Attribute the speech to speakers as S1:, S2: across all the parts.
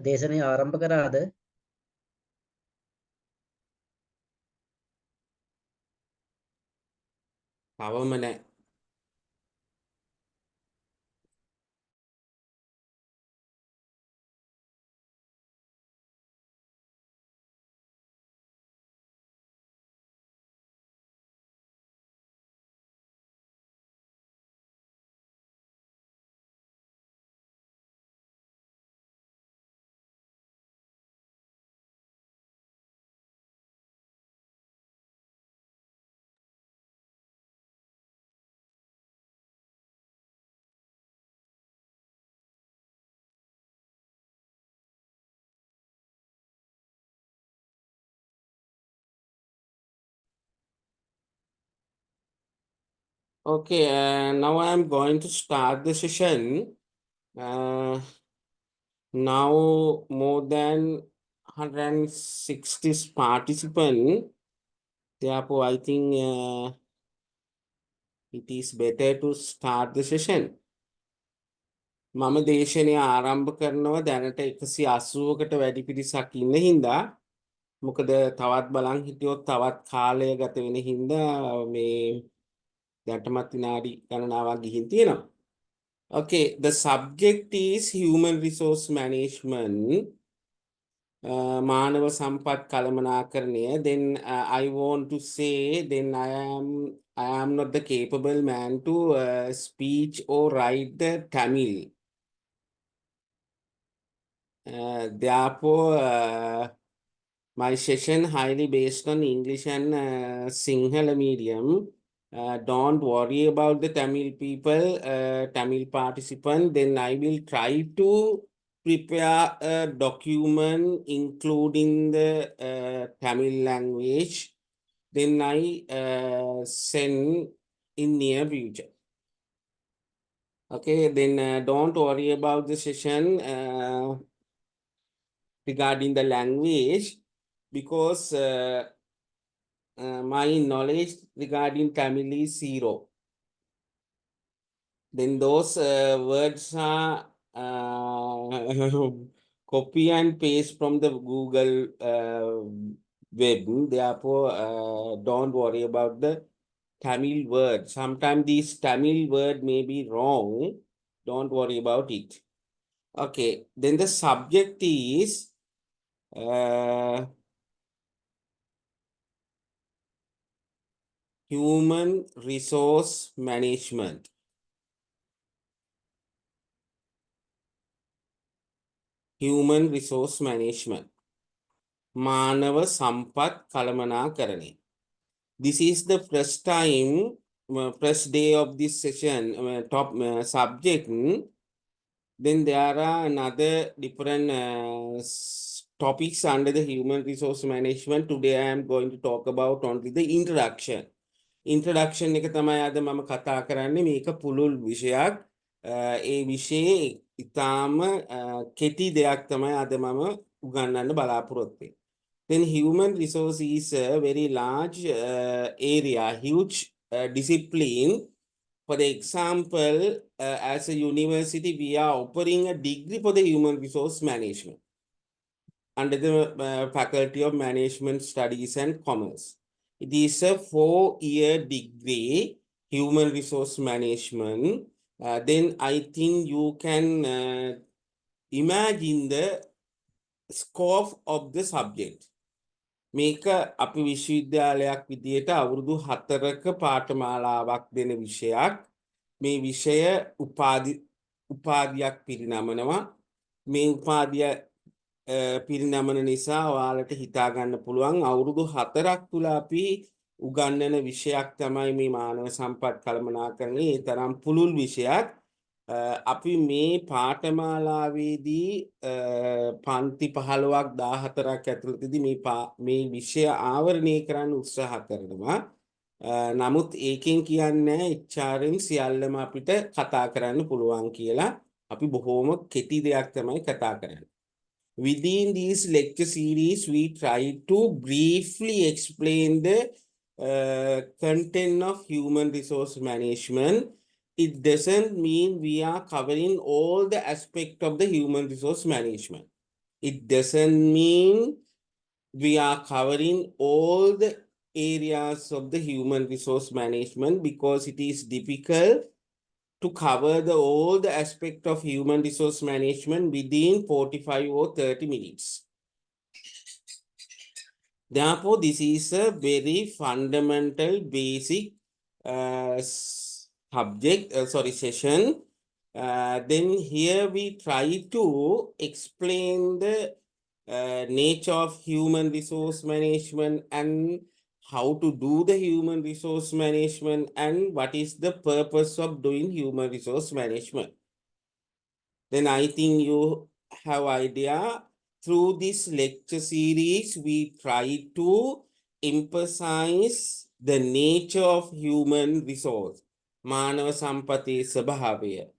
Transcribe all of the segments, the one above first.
S1: දේශනය ආරම්භ කරාද?
S2: තවම නැහැ. Okay, now I am going to start the session. Now more than 160 participants. Therefore, I think it is better to start the session. මම දේශනය ආරම්භ කරනවා දැනට 180කට වැඩි පිරිසක් ඉන්න හින්දා මොකද තවත් බලන් හිටියොත් තවත් කාලය ගත වෙන හින්දා මේ දැටමත් විනාඩි ගණනාවක් ගිහින් තියෙනවා. Okay, the subject is human resource management. මානව සම්පත් කළමනාකරණය. Then I want to say then I am not the capable man to speak or write the Tamil. Therefore, my session highly based on English and Sinhala medium. Don't worry about the Tamil people, Tamil participant. Then I will try to prepare a document including the Tamil language. Then I send in near future. Okay, then don't worry about the session regarding the language because my knowledge regarding Tamil is zero. Then those words are copy and paste from the Google web. Therefore, don't worry about the Tamil word. Sometimes these Tamil word may be wrong. Don't worry about it. Okay, then the subject is human resource management. Human resource management. මානව සම්පත් කළමනාකරණය. This is the first time, first day of this session, top subject. Then there are another different topics under the human resource management. Today I am going to talk about only the introduction. Introduction එක තමයි අද මම කතා කරන්නේ. මේක පුළුල් විෂයක්. ඒ විෂයේ ඉතාම කෙටි දෙයක් තමයි අද මම උගන්වන්න බලාපොරොත්තු වෙන්නේ. Then human resource is a very large area, huge discipline. For the example, as a university, we are offering a degree for the human resource management under the Faculty of Management Studies and Commerce. It is a 4-year degree, human resource management. Then I think you can imagine the scope of the subject. මේක අපි විශ්වවිද්‍යාලයක් විදියට අවුරුදු 4ක පාඨමාලාවක් දෙන විෂයක්. මේ විෂය උපාධියක් පිරිනමනවා. මේ උපාධිය පිරිනමන නිසා ඔයාලට හිතා ගන්න පුළුවන් අවුරුදු 4ක් තුල අපි උගන්වන විෂයක් තමයි මේ මානව සම්පත් කළමනාකරණය. ඒ තරම් පුළුල් විෂයක්. අපි මේ පාඨමාලාවේදී පන්ති 15ක් 14ක් ඇතුළතදී මේ විෂය ආවරණය කරන්න උත්සාහ කරනවා. නමුත් ඒකෙන් කියන්නේ HRM සියල්ලම අපිට කතා කරන්න පුළුවන් කියලා. අපි බොහොම කෙටි දෙයක් තමයි කතා කරන්නේ. Within this lecture series, we try to briefly explain the content of human resource management. It doesn't mean we are covering all the aspects of the human resource management. It doesn't mean we are covering all the areas of the human resource management, because it is difficult to cover all the aspect of human resource management within 45 or 30 minutes. Therefore, this is a very fundamental, basic session. Then here we try to explain the nature of human resource management and how to do the human resource management and what is the purpose of doing human resource management. Then I think you have idea. Through this lecture series, we try to emphasize the nature of human resource, Manava Sampati Sabhavaya.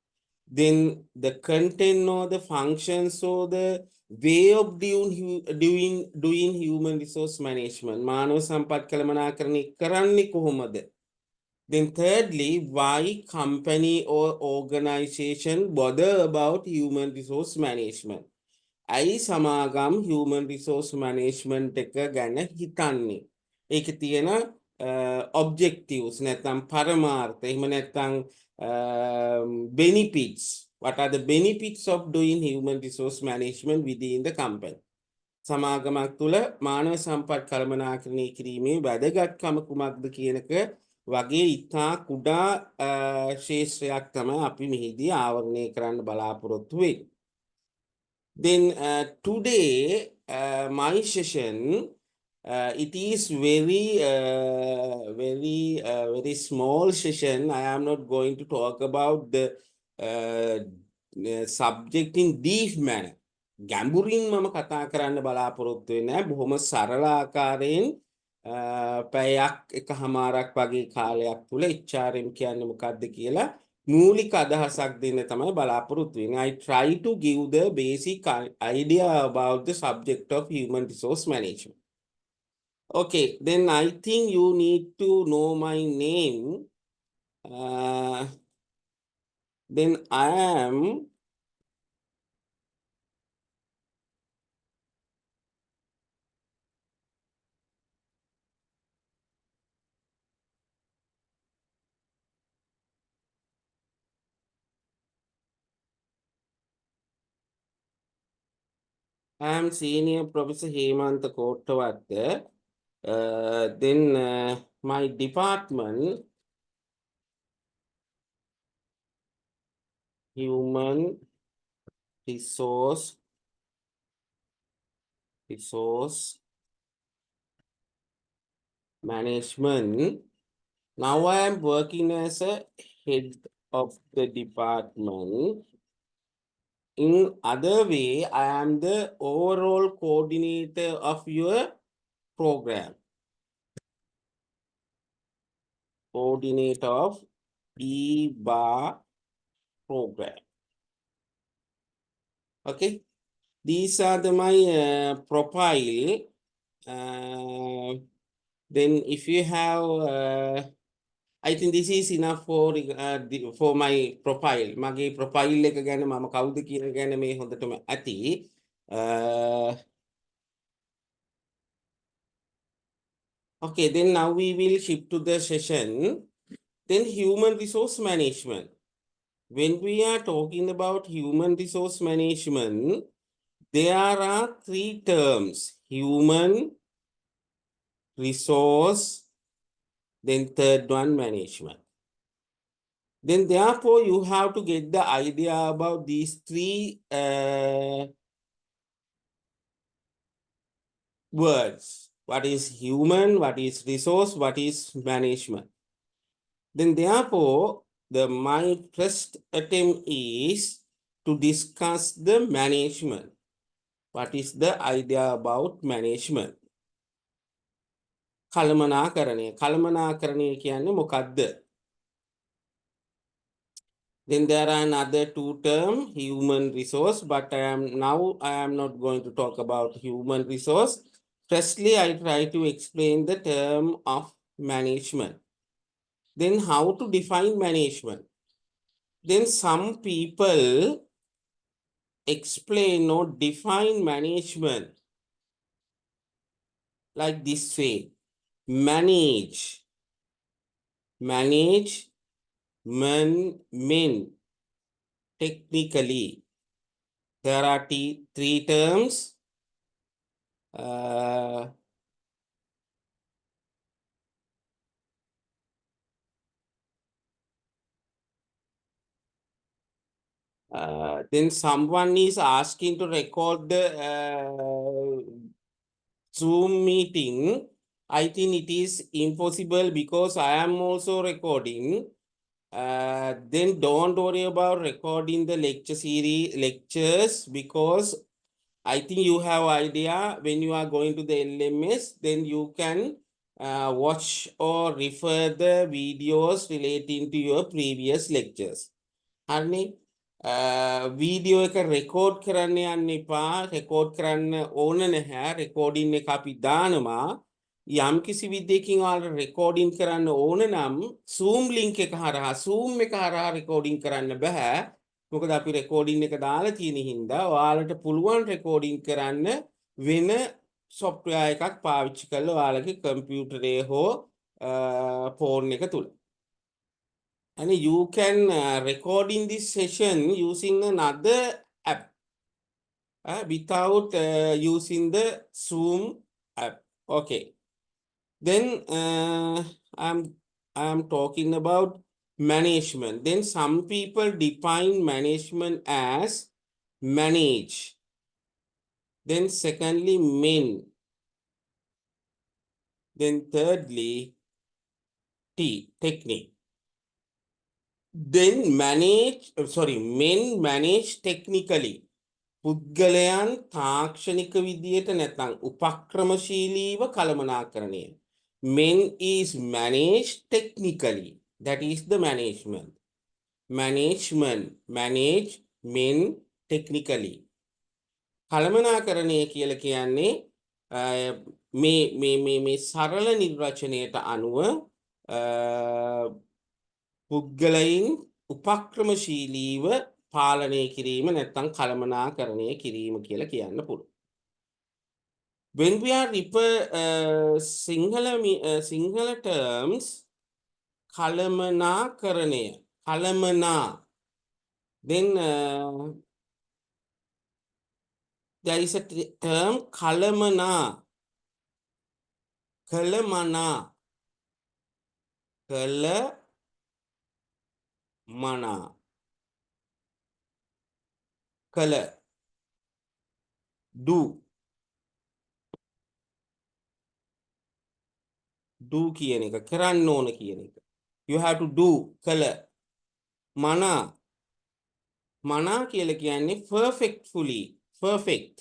S2: Then the content or the functions or the way of doing human resource management. Manava Sampat Kalamanakarani Karanni Kohumada. Then thirdly, why company or organization bother about human resource management? I සමාගම් human resource management එක ගැන හිතන්නේ. ඒක තියෙන objectives නැත්නම් පරමාර්ථ එහෙම නැත්නම් benefits. What are the benefits of doing human resource management within the company? සමාගමක් තුළ මානව සම්පත් කළමනාකරණය කිරීමේ වැදගත්කම කුමක්ද කියනක වගේ ඉතා කුඩා ශේෂ්ත්‍රයක් තමයි අපි මෙහිදී ආවරණය කරන්න බලාපොරොත්තු වෙන්නේ. Then today my session it is very small session. I am not going to talk about the subject in deep manner. ගැඹුරින් මම කතා කරන්න බලාපොරොත්තු වෙන්නේ නැහැ. බොහොම සරල ආකාරයෙන් පැයක් එකහමාරක් වගේ කාලයක් තුල HRM කියන්නේ මොකක්ද කියලා මූලික අදහසක් දෙන්න තමයි බලාපොරොත්තු වෙන්නේ. I try to give the basic idea about the subject of human resource management. Okay, then I think you need to know my name. Then I am Senior Professor Hemantha Kottawatta. Then my department, Human Resource Management. Now I am working as a head of the department. In other way, I am the overall coordinator of your program. Coordinator of Ebar program. Okay, these are my profile. Then if you have, I think this is enough for my profile. මගේ profile එක ගැන මම කවුද කියන ගැන මේ හොඳටම ඇති. Okay, then now we will shift to the session. Then human resource management. When we are talking about human resource management, there are three terms: human resource, then third one, management. Then therefore you have to get the idea about these three words. What is human, what is resource, what is management. Then therefore my first attempt is to discuss the management. What is the idea about management? කළමනාකරණය. කළමනාකරණය කියන්නේ මොකක්ද? Then there are another two terms, human resource, but I am not going to talk about human resource. Firstly, I try to explain the term of management. Then how to define management. Then some people explain or define management like this way. Manage. Manage. Men. Technically. There are three terms. Then someone is asking to record the Zoom meeting. I think it is impossible because I am also recording. Then don't worry about recording the lectures because I think you have idea when you are going to the LMS, then you can watch or refer the videos relating to your previous lectures. හරිනේ video එක record කරන්න යන්න එපා record කරන්න ඕන නැහැ recording එක අපි දානවා යම් කිසි විදියකින් ඔයාලට රෙකෝඩින් කරන්න ඕන නම් Zoom link එක හරහා Zoom එක හරහා රෙකෝඩින් කරන්න බෑ මොකද අපි රෙකෝඩින් එක දාලා තියෙන හින්දා ඔයාලට පුළුවන් රෙකෝඩින් කරන්න වෙන software එකක් පාවිච්චි කරලා ඔයාලගේ කම්පියුටරේ හෝ ෆෝන් එක තුල and you can record in this session using another app without using the Zoom app. Okay. Then I'm talking about management. Then some people define management as manage. Then secondly, men. Then thirdly, technique. Then men manage technically. පුද්ගලයන් තාක්ෂණික විදියට නැත්නම් උපක්‍රමශීලීව කළමනාකරණය. Men is managed technically. That is the management. Manage men technically. කළමනාකරණය කියලා කියන්නේ මේ සරල නිර්වචනයට අනුව පුද්ගලයින් උපක්‍රමශීලීව පාලනය කිරීම නැත්නම් කළමනාකරණය කිරීම කියලා කියන්න පුළුවන්. When we are singular terms කළමනාකරණය කළමනා then there is a term කළමනා කළමනා color do කියන එක කරන්න ඕන කියන එක you have to do color මනා කියලා කියන්නේ perfectly perfect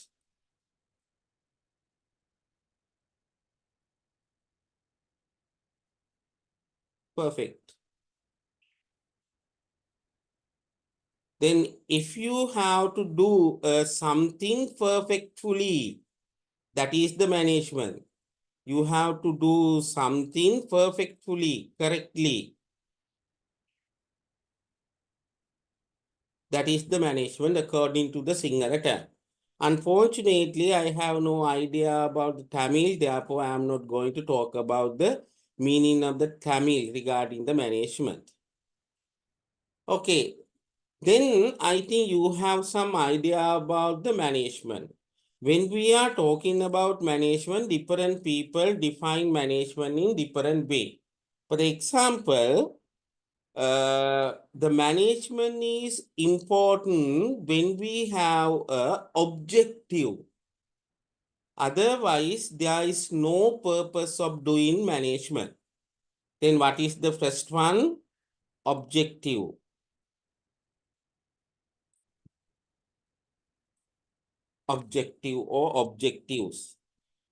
S2: then if you have to do something perfectly that is the management you have to do something perfectly correctly that is the management according to the singular term. Unfortunately, I have no idea about the Tamil, therefore I am not going to talk about the meaning of the Tamil regarding the management. Okay, then I think you have some idea about the management. When we are talking about management, different people define management in different way. For example, the management is important when we have a objective. Otherwise, there is no purpose of doing management. Then what is the first one? Objective. Objective or objectives.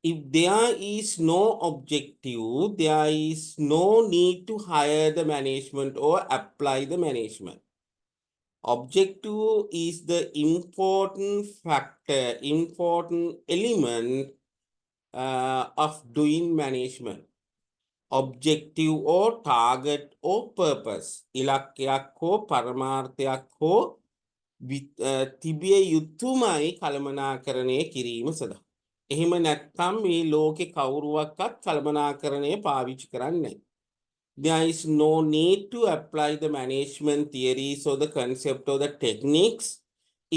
S2: If there is no objective, there is no need to hire the management or apply the management. Objective is the important factor, important element of doing management. Objective or target or purpose. ඉලක්කයක් හෝ පරමාර්ථයක් හෝ තිබිය යුතුමයි කළමනාකරණය කිරීම සඳහා. එහෙම නැත්නම් මේ ලෝකේ කවුරුවක්වත් කළමනාකරණය පාවිච්චි කරන්නේ නැහැ. There is no need to apply the management theories or the concept or the techniques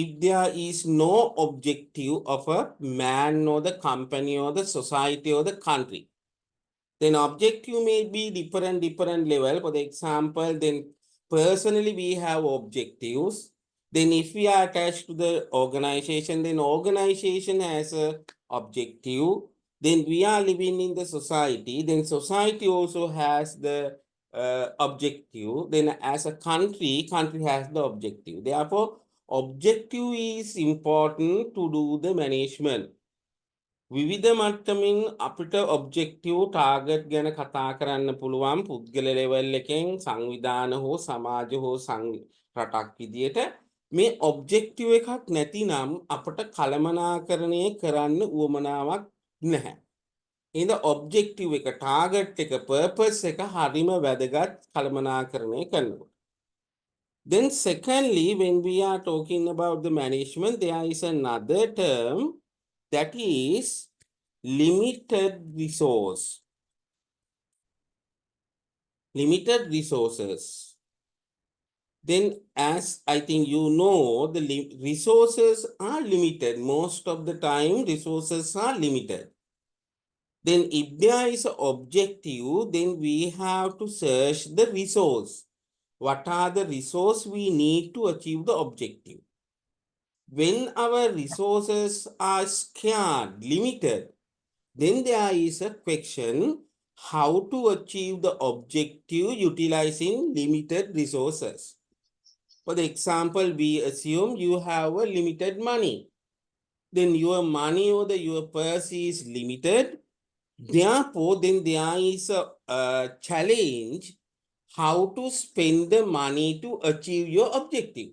S2: if there is no objective of a man or the company or the society or the country. Then objective may be different level. For the example, then personally we have objectives. Then if we are attached to the organization, then organization has a objective. Then we are living in the society, then society also has the objective. Then as a country has the objective. Therefore objective is important to do the management. විවිධ මට්ටමින් අපිට objective target ගැන කතා කරන්න පුළුවන් පුද්ගල level එකෙන් සංවිධාන හෝ සමාජ හෝ රටක් විදියට මේ ඔබ්ජෙක්ටිව් එකක් නැතිනම් අපට කළමනාකරණය කරන්න උවමනාවක් නැහැ. එහෙනම් ඔබ්ජෙක්ටිව් එක ටාගට් එක පර්පස් එක හරිම වැදගත් කළමනාකරණය කරනකොට. Then secondly, when we are talking about the management, there is another term that is limited resource. Limited resources. Then as I think you know, the resources are limited. Most of the time resources are limited. Then if there is an objective, then we have to search the resource. What are the resources we need to achieve the objective? When our resources are scarce, limited, then there is a question how to achieve the objective utilizing limited resources. For the example, we assume you have a limited money. Then your money or your purse is limited. Therefore, then there is a challenge how to spend the money to achieve your objective.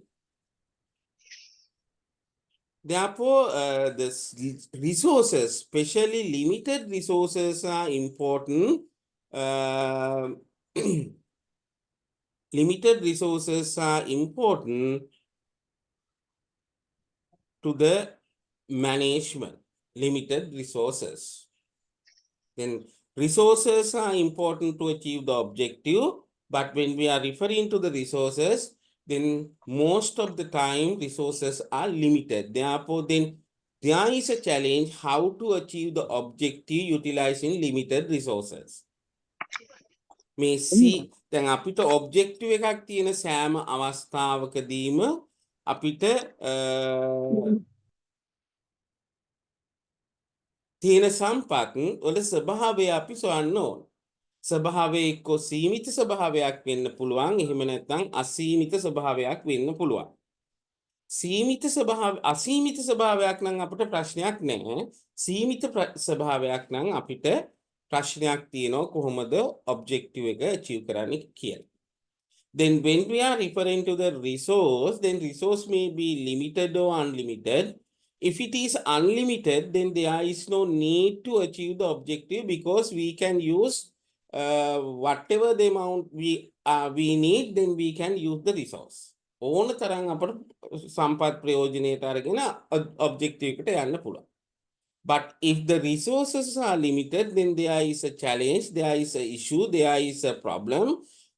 S2: Therefore, the resources, especially limited resources, are important. Limited resources are important to the management. Limited resources. Then resources are important to achieve the objective, but when we are referring to the resources, then most of the time resources are limited. Therefore, then there is a challenge how to achieve the objective utilizing limited resources. මේ දැන් අපිට objective එකක් තියෙන සෑම අවස්ථාවකදීම අපිට තියෙන සම්පත් වල ස්වභාවය අපි සොයන්න ඕන. ස්වභාවය එක්ක සීමිත ස්වභාවයක් වෙන්න පුළුවන්, එහෙම නැත්නම් අසීමිත ස්වභාවයක් වෙන්න පුළුවන්. අසීමිත ස්වභාවයක් නම් අපිට ප්‍රශ්නයක් නැහැ. සීමිත ස්වභාවයක් නම් අපිට ප්‍රශ්නයක් තියෙනවා කොහොමද ඔබ්ජෙක්ටිව් එක achieve කරන්නේ කියලා. Then when we are referring to the resource, then resource may be limited or unlimited. If it is unlimited, then there is no need to achieve the objective because we can use whatever the amount we need, then we can use the resource. ඕන තරම් අපට සම්පත් ප්‍රයෝජනයට අරගෙන objective එකට යන්න පුළුවන්. But if the resources are limited, then there is a challenge, there is an issue, there is a problem.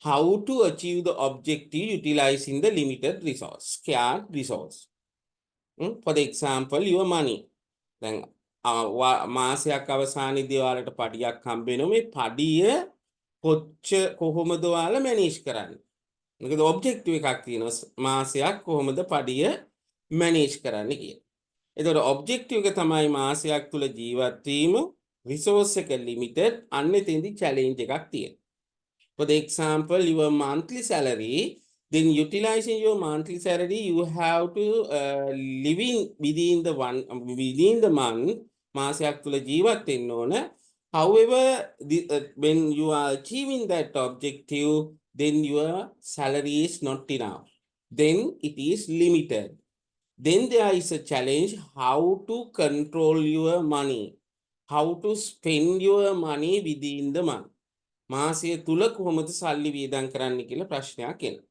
S2: How to achieve the objective utilizing the limited resource, scarce resource. For the example, your money. Then මාසයක් අවසානයේදී ඔයාලට පඩියක් හම්බ වෙනවා. මේ පඩිය කොහොමද ඔයාලා manage කරන්නේ? මොකද ඔබ්ජෙක්ටිව් එකක් තියෙනවා මාසයක් කොහොමද පඩිය මැනේජ් කරන්න කියලා. එතකොට ඔබ්ජෙක්ටිව් එක තමයි මාසයක් තුල ජීවත් වීම, රිසෝස් එක ලිමිටඩ්, අන්න එතෙන්දී චැලෙන්ජ් එකක් තියෙනවා. For the example, your monthly salary, then utilizing your monthly salary, you have to live in within the month, මාසයක් තුල ජීවත් වෙන්න ඕන. However, when you are achieving that objective, then your salary is not enough. Then it is limited. Then there is a challenge how to control your money, how to spend your money within the month. මාසය තුල කොහොමද සල්ලි වියදම් කරන්න කියලා ප්‍රශ්නයක් එනවා.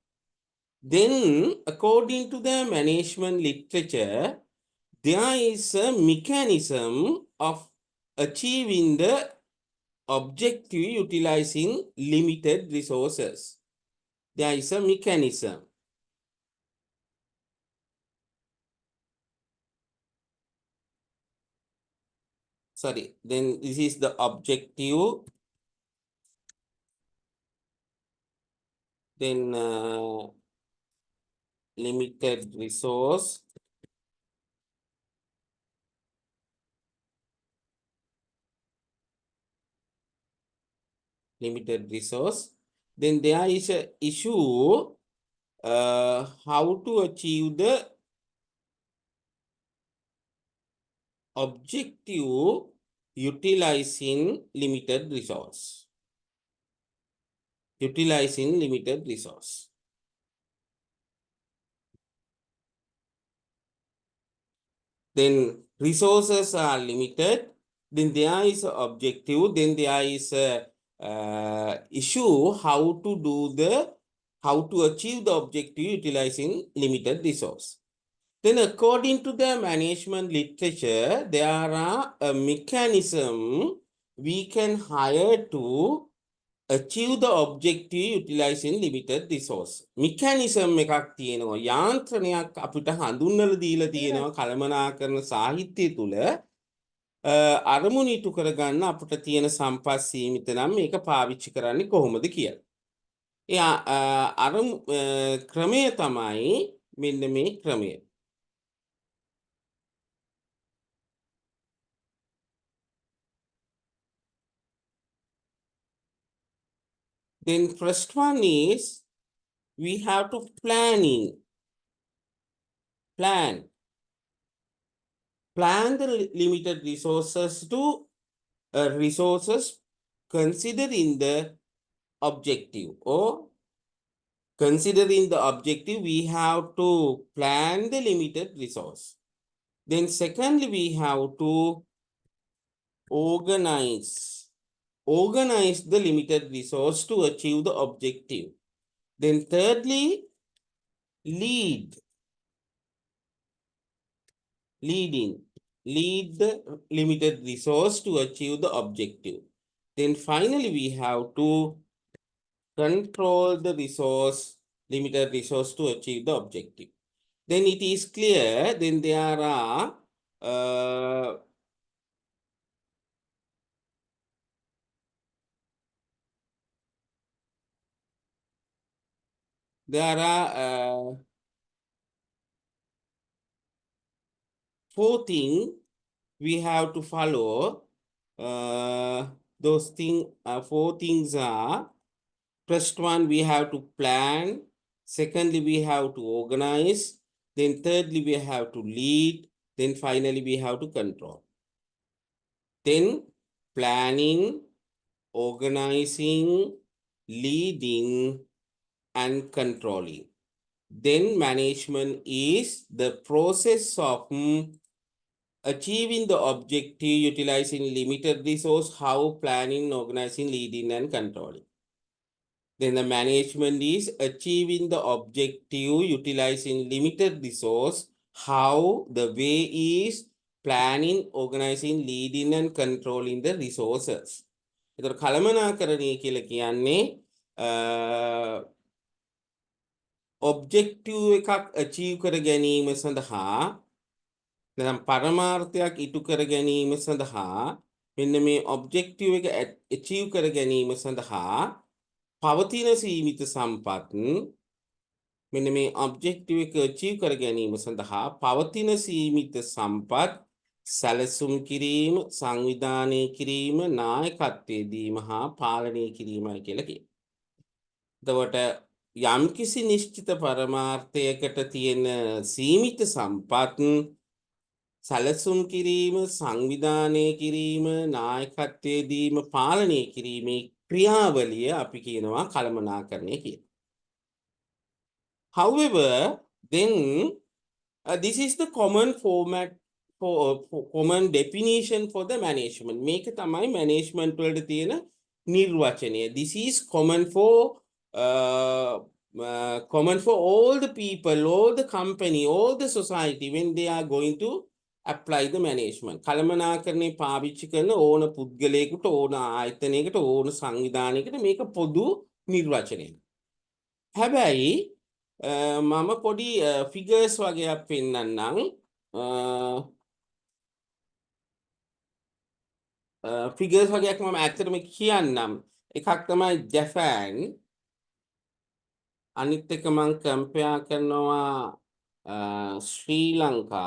S2: Then, according to the management literature, there is a mechanism of achieving the objective utilizing limited resources. There is a mechanism. Sorry, then this is the objective. Then limited resource. Limited resource. Then there is a issue how to achieve the objective utilizing limited resource. Utilizing limited resource. Then resources are limited. Then there is an objective. Then there is a issue how to do the how to achieve the objective utilizing limited resource. Then according to the management literature, there are a mechanism we can hire to achieve the objective utilizing limited resource. mechanism එකක් තියෙනවා. යාන්ත්‍රණයක් අපිට හඳුන්වලා දීලා තියෙනවා කළමනාකරන සාහිත්‍යය තුල අරමුණු ඉටු කරගන්න අපිට තියෙන සම්පත් සීමිත නම් මේක පාවිච්චි කරන්නේ කොහොමද කියලා. ඒ ක්‍රමය තමයි මෙන්න මේ ක්‍රමය. Then first one is we have to plan the limited resources to resources considering the objective, or considering the objective we have to plan the limited resource. Then secondly we have to organize the limited resource to achieve the objective. Then thirdly, lead the limited resource to achieve the objective. Then finally, we have to control the limited resource to achieve the objective. Then it is clear, then there are four things we have to follow. Those things, four things are: first one, we have to plan. Secondly, we have to organize. Then thirdly, we have to lead. Then finally, we have to control. Then planning, organizing, leading, and controlling. Then management is the process of achieving the objective utilizing limited resource, how planning, organizing, leading, and controlling. Then the management is achieving the objective utilizing limited resource, how the way is planning, organizing, leading, and controlling the resources. ඒතර කළමනාකරණය කියලා කියන්නේ objective එකක් achieve කර ගැනීම සඳහා නැත්නම් පරමාර්ථයක් ඉටු කර ගැනීම සඳහා මෙන්න මේ objective එක achieve කර ගැනීම සඳහා පවතින සීමිත සම්පත් මෙන්න මේ objective එක achieve කර ගැනීම සඳහා පවතින සීමිත සම්පත් සැලසුම් කිරීම සංවිධානය කිරීම නායකත්වයේ දීම හා පාලනය කිරීමයි කියලා කියනවා. එතකොට යම්කිසි නිශ්චිත පරමාර්ථයකට තියෙන සීමිත සම්පත් සැලසුම් කිරීම සංවිධානය කිරීම නායකත්වයේ දීම පාලනය කිරීමේ ක්‍රියාවලිය අපි කියනවා කළමනාකරණය කියලා. However, then this is the common format for common definition for the management. මේක තමයි management වලට තියෙන නිර්වචනය. This is common for common for all the people, all the company, all the society when they are going to apply the management. කළමනාකරණය පාවිච්චි කරන ඕන පුද්ගලයෙකුට ඕන ආයතනයකට ඕන සංවිධානයකට මේක පොදු නිර්වචනය. හැබැයි මම පොඩි ෆිගර්ස් වගේක් පෙන්නන්නම්. ෆිගර්ස් වගේක් මම ඇත්තටම කියන්නම්. එකක් තමයි ජපාන්. අනිත් එක මම කම්පෙයාර් කරනවා ශ්‍රී ලංකා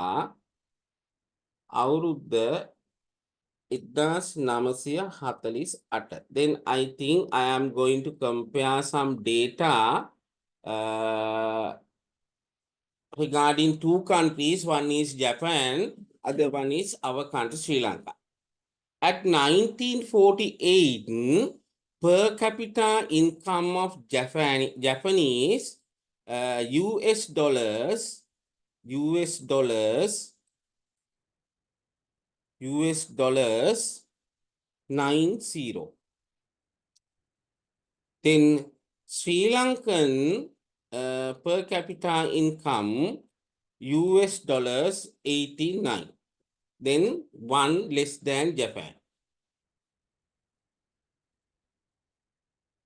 S2: අවුරුද්ද 1948. Then I think I am going to compare some data regarding two countries. One is Japan, other one is our country Sri Lanka. At 1948, per capita income of Japanese US dollars 90. Then Sri Lankan per capita income US dollars 89. Then one less than Japan.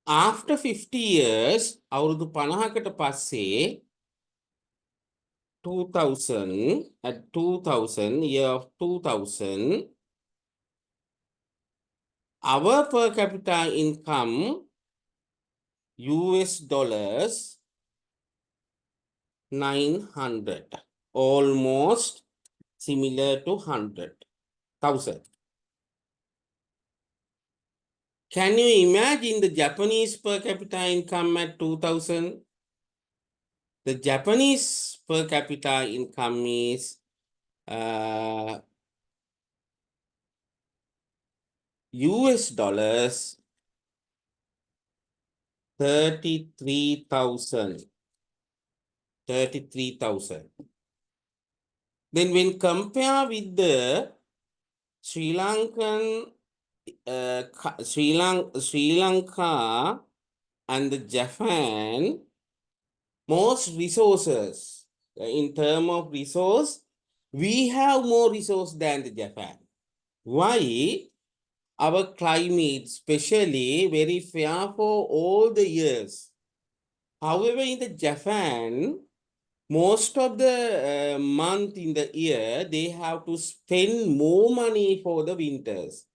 S2: After 50 years, අවුරුදු 50කට පස්සේ year of 2000, our per capita income US dollars 900, almost similar to 100,000. Can you imagine the Japanese per capita income at 2000? The Japanese per capita income is US dollars 33,000. Then when compare with the Sri Lankan, Sri Lanka and the Japan, most resources, in terms of resource, we have more resource than the Japan. Why? Our climate, especially, very fair for all the years. However, in the Japan, most of the month in the year, they have to spend more money for the winters.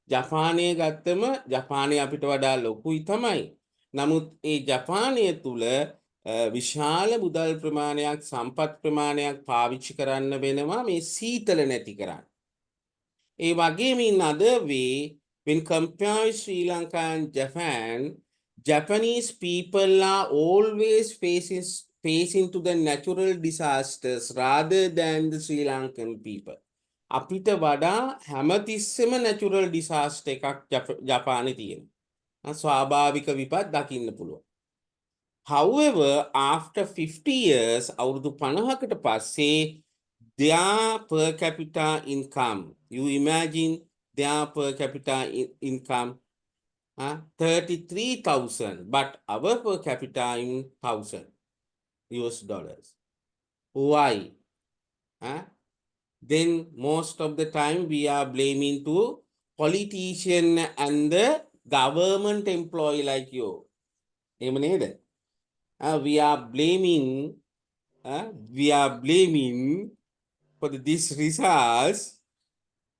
S2: ජපානය ගත්තම ජපානය අපිට වඩා ලොකුයි තමයි. නමුත් ඒ ජපානය තුළ විශාල මුදල් ප්‍රමාණයක් සම්පත් ප්‍රමාණයක් පාවිච්චි කරන්න වෙනවා මේ සීතල නැති කරන්න. ඒ වගේම in other way, when compared with Sri Lanka and Japan, Japanese people are always facing to the natural disasters rather than the Sri Lankan people. අපිට වඩා හැමතිස්සෙම natural disaster එකක් ජපානයේ තියෙනවා. ස්වාභාවික විපත් දකින්න පුළුවන්. However, after 50 years, අවුරුදු 50කට පස්සේ their per capita income, you imagine their per capita income 33,000, but our per capita in 1,000 US dollars. Why? Then most of the time we are blaming to politician and the government employee like you. එහෙම නේද? We are blaming for these results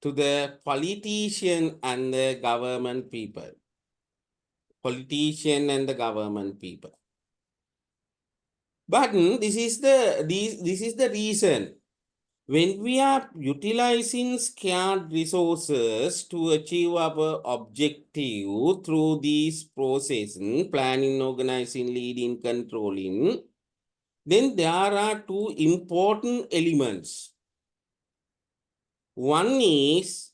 S2: to the politician and the government people. Politician and the government people. But this is the reason. When we are utilizing scarce resources to achieve our objective through these processes, planning, organizing, leading, controlling, then there are two important elements. One is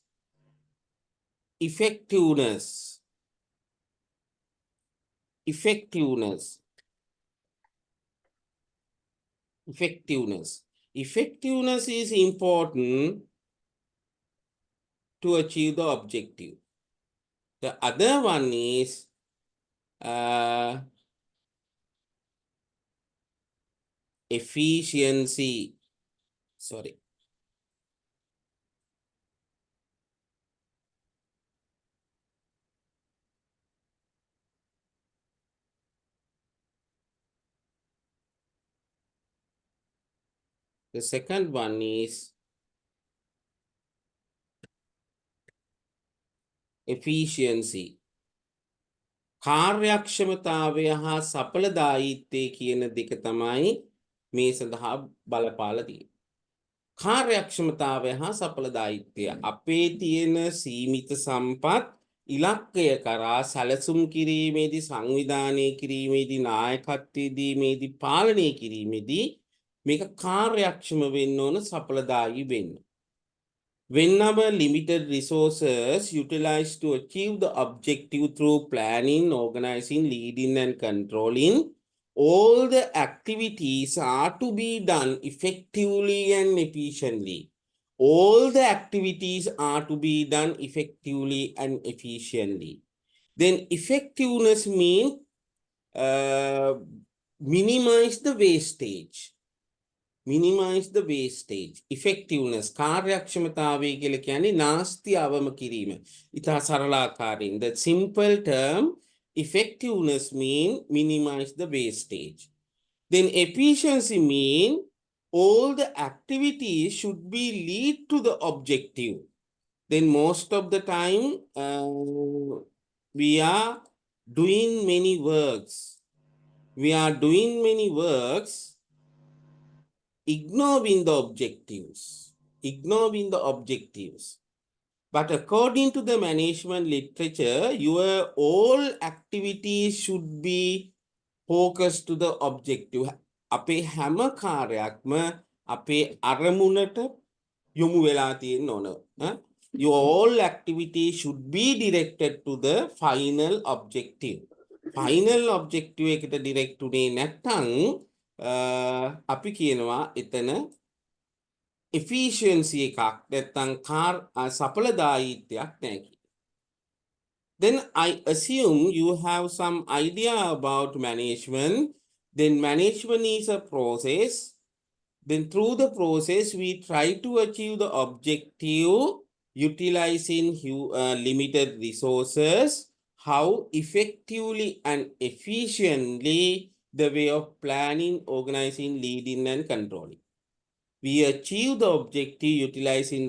S2: effectiveness. Effectiveness is important to achieve the objective. The other one is efficiency. Sorry. The second one is efficiency. කාර්යක්ෂමතාවය හා සඵලදායීත්වය කියන දෙක තමයි මේ සඳහා බලපාලා තියෙන්නේ. කාර්යක්ෂමතාවය හා සඵලදායීත්වය අපේ තියෙන සීමිත සම්පත් ඉලක්කය කරා සැලසුම් කිරීමේදී සංවිධානය කිරීමේදී නායකත්වයේ දීමේදී පාලනය කිරීමේදී මේක කාර්යක්ෂම වෙන්න ඕන සඵලදායී වෙන්න. Whenever limited resources utilized to achieve the objective through planning, organizing, leading, and controlling, all the activities are to be done effectively and efficiently. All the activities are to be done effectively and efficiently. Then effectiveness means minimize the wastage. Minimize the wastage. Effectiveness. කාර්යක්ෂමතාවය කියලා කියන්නේ නාස්ති අවම කිරීම. ඉතා සරලාකාරයෙන්. The simple term effectiveness mean minimize the wastage. Then efficiency mean all the activities should be lead to the objective. Then most of the time we are doing many works. We are doing many works ignoring the objectives. Ignoring the objectives. But according to the management literature, your all activities should be focused to the objective. අපේ හැම කාර්යයක්ම අපේ අරමුණට යොමු වෙලා තියෙන්න ඕන. Your all activities should be directed to the final objective. Final objective එකට direct උනේ නැත්නම් අපි කියනවා එතන efficiency එකක් නැත්නම් සඵලදායීත්වයක් නැහැ. Then I assume you have some idea about management. Then management is a process. Then through the process we try to achieve the objective utilizing limited resources. How effectively and efficiently the way of planning, organizing, leading, and controlling. We achieve the objective utilizing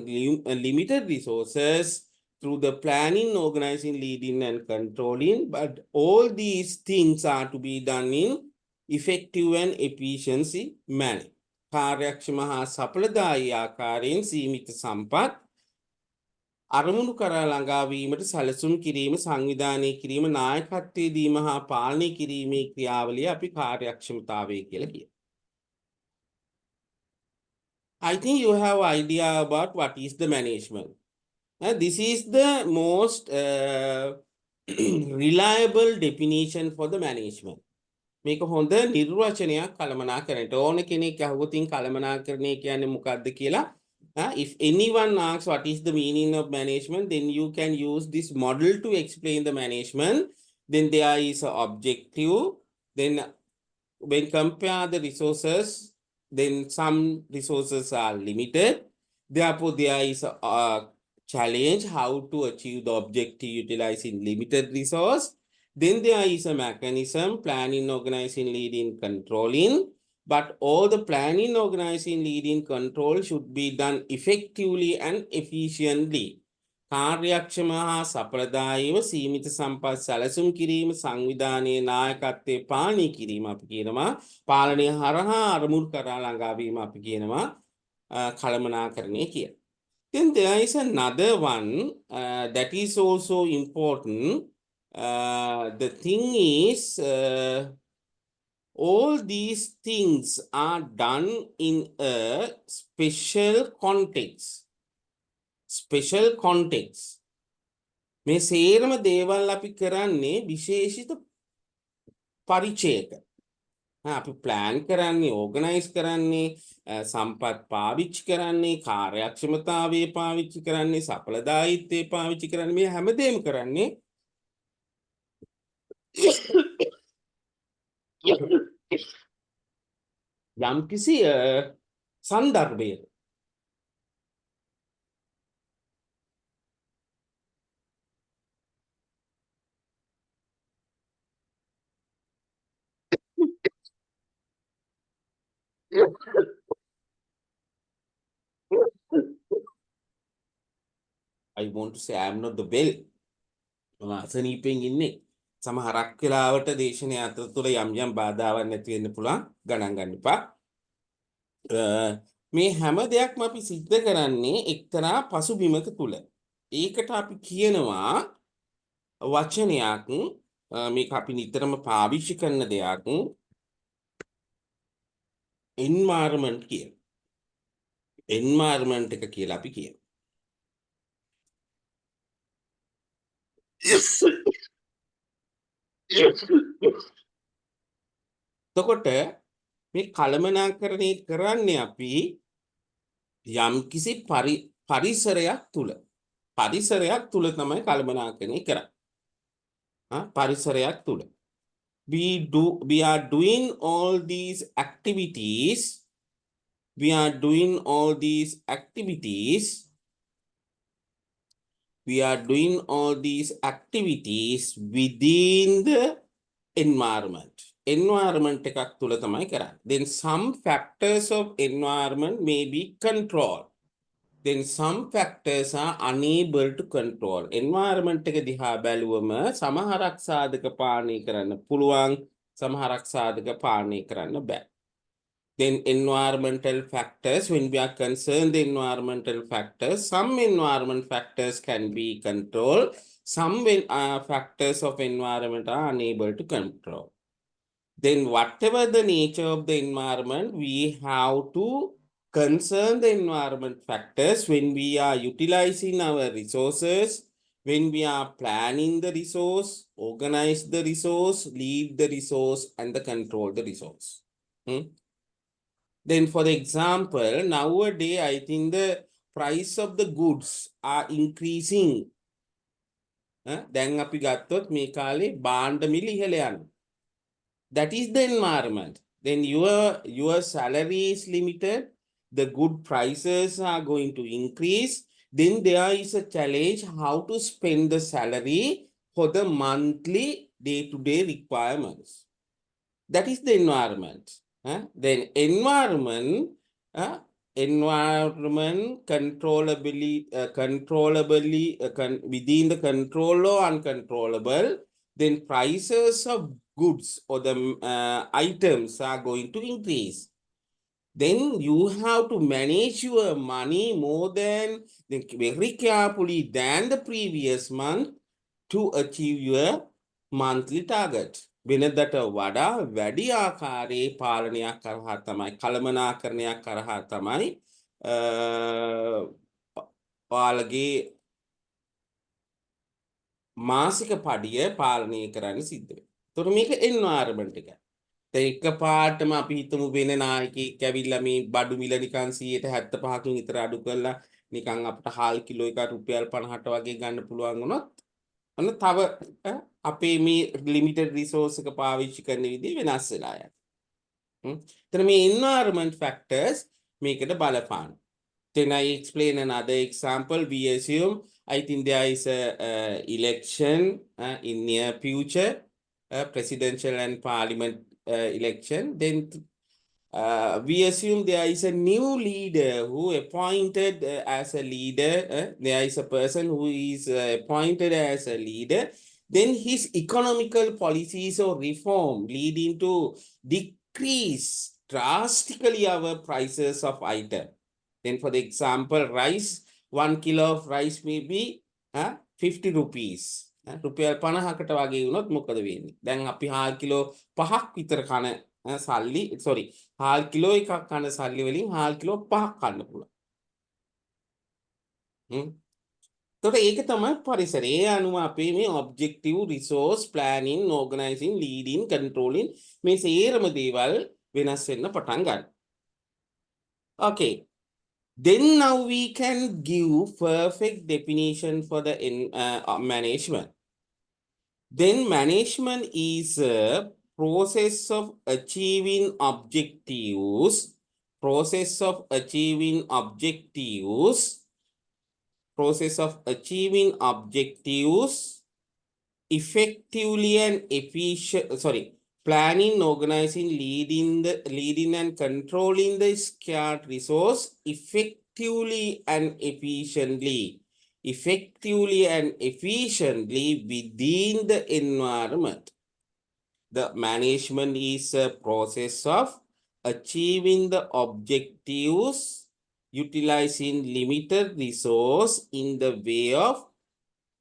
S2: limited resources through the planning, organizing, leading, and controlling. But all these things are to be done in effective and efficiency manner. කාර්යක්ෂම හා සඵලදායී ආකාරයෙන් සීමිත සම්පත් අරමුණු කරා ළඟාවීමට සැලසුම් කිරීම සංවිධානය කිරීම නායකත්වයේ දීම හා පාලනය කිරීමේ ක්‍රියාවලිය අපි කාර්යක්ෂමතාවය කියලා කියනවා. I think you have idea about what is the management. This is the most reliable definition for the management. මේක හොඳ නිර්වචනයක් කළමනාකරණයට. ඕන කෙනෙක් අහුවොත් කළමනාකරණය කියන්නේ මොකක්ද කියලා. If anyone asks what is the meaning of management, then you can use this model to explain the management. Then there is an objective. Then when compare the resources, then some resources are limited. Therefore, there is a challenge how to achieve the objective utilizing limited resource. Then there is a mechanism, planning, organizing, leading, controlling. But all the planning, organizing, leading, control should be done effectively and efficiently. කාර්යක්ෂම හා සඵලදායීව සීමිත සම්පත් සැලසුම් කිරීම සංවිධානයේ නායකත්වයේ පාලනය කිරීම අපි කියනවා. පාලනය හරහා අරමුණු කරා ළඟාවීම අපි කියනවා කළමනාකරණය කියලා. Then there is another one that is also important. The thing is all these things are done in a special context. Special context. මේ සේරම දේවල් අපි කරන්නේ විශේෂිත පරිචයක. අපි ප්ලෑන් කරන්නේ, ඕගනයිස් කරන්නේ, සම්පත් පාවිච්චි කරන්නේ, කාර්යක්ෂමතාවය පාවිච්චි කරන්නේ, සඵලදායීත්වය පාවිච්චි කරන්නේ, මේ හැමදේම කරන්නේ යම්කිසි සන්දර්භය I want to say I am not the well. අසනීපෙන් ඉන්නේ. සමහරක් වෙලාවට දේශනය අතරතුර යම් යම් බාධාවක් නැති වෙන්න පුළුවන්. ගණන් ගන්න එපා. මේ හැම දෙයක්ම අපි සිද්ධ කරන්නේ එක්තරා පසුබිමක තුල. ඒකට අපි කියනවා වචනයක් මේක අපි නිතරම පාවිච්චි කරන දෙයක් environment කියන. environment එක කියලා අපි කියනවා. එතකොට මේ කළමනාකරණය කරන්නේ අපි යම්කිසි පරිසරයක් තුල. පරිසරයක් තුල තමයි කළමනාකරණය කරන්නේ. පරිසරයක් තුල. We are doing all these activities. We are doing all these activities. We are doing all these activities within the environment. Environment එකක් තුල තමයි කරන්නේ. Then some factors of environment may be controlled. Then some factors are unable to control. Environment එක දිහා බැලුවම සමහරක් සාධක පාලනය කරන්න පුළුවන්, සමහරක් සාධක පාලනය කරන්න බෑ. Then environmental factors, when we are concerned the environmental factors, some environment factors can be controlled, some factors of environment are unable to control. Then whatever the nature of the environment, we have to concern the environment factors when we are utilizing our resources, when we are planning the resource, organize the resource, lead the resource, and the control the resource. Then for the example, nowadays I think the price of the goods are increasing. දැන් අපි ගත්තොත් මේ කාලේ භාණ්ඩ මිල ඉහළ යනවා. That is the environment. Then your salary is limited, the good prices are going to increase. Then there is a challenge how to spend the salary for the monthly day-to-day requirements. That is the environment. Then environment controllably within the control or uncontrollable, then prices of goods or the items are going to increase. Then you have to manage your money very carefully than the previous month to achieve your monthly target. වෙනදට වඩා වැඩි ආකාරයේ පාලනයක් කරහා තමයි කළමනාකරණයක් කරහා තමයි ඔයාලගේ මාසික පඩිය පාලනය කරන්න සිද්ධ වෙනවා. එතකොට මේක environment එක. එකපාරටම අපි හිතමු වෙන නායකයෙක් ඇවිල්ලා මේ බඩු මිල නිකන් 75කින් විතර අඩු කරලා නිකන් අපිට හාල් කිලෝ එක රුපියල් 50ට වගේ ගන්න පුළුවන් වුණොත් අන්න තව අපේ මේ ලිමිටඩ් රිසෝස් එක පාවිච්චි කරන විදිහ වෙනස් වෙලා යනවා. එතන මේ environment factors මේකට බලපාන. Then I explain another example. We assume I think there is a election in near future, presidential and parliament election. Then we assume there is a new leader who appointed as a leader. There is a person who is appointed as a leader. Then his economical policies or reform leading to decrease drastically our prices of item. Then for the example, rice, 1 kilo of rice may be 50 rupees. රුපියල් 50කට වගේ වුණොත් මොකද වෙන්නේ? දැන් අපි හාල් kilo 5ක් විතර කන සල්ලි හාල් කිලෝ එකක් කන සල්ලි වලින් හාල් කිලෝ 5ක් කන්න පුළුවන්. එතකොට ඒක තමයි පරිසරය. ඒ අනුව අපේ මේ objective resource planning, organizing, leading, controlling මේ සේරම දේවල් වෙනස් වෙන්න පටන් ගන්නවා. Okay. Then now we can give perfect definition for the management. Then management is process of achieving objectives, process of achieving objectives, process of achieving objectives effectively and efficient, sorry, planning, organizing, leading and controlling the scarce resource effectively and efficiently, effectively and efficiently within the environment. The management is a process of achieving the objectives utilizing limited resource in the way of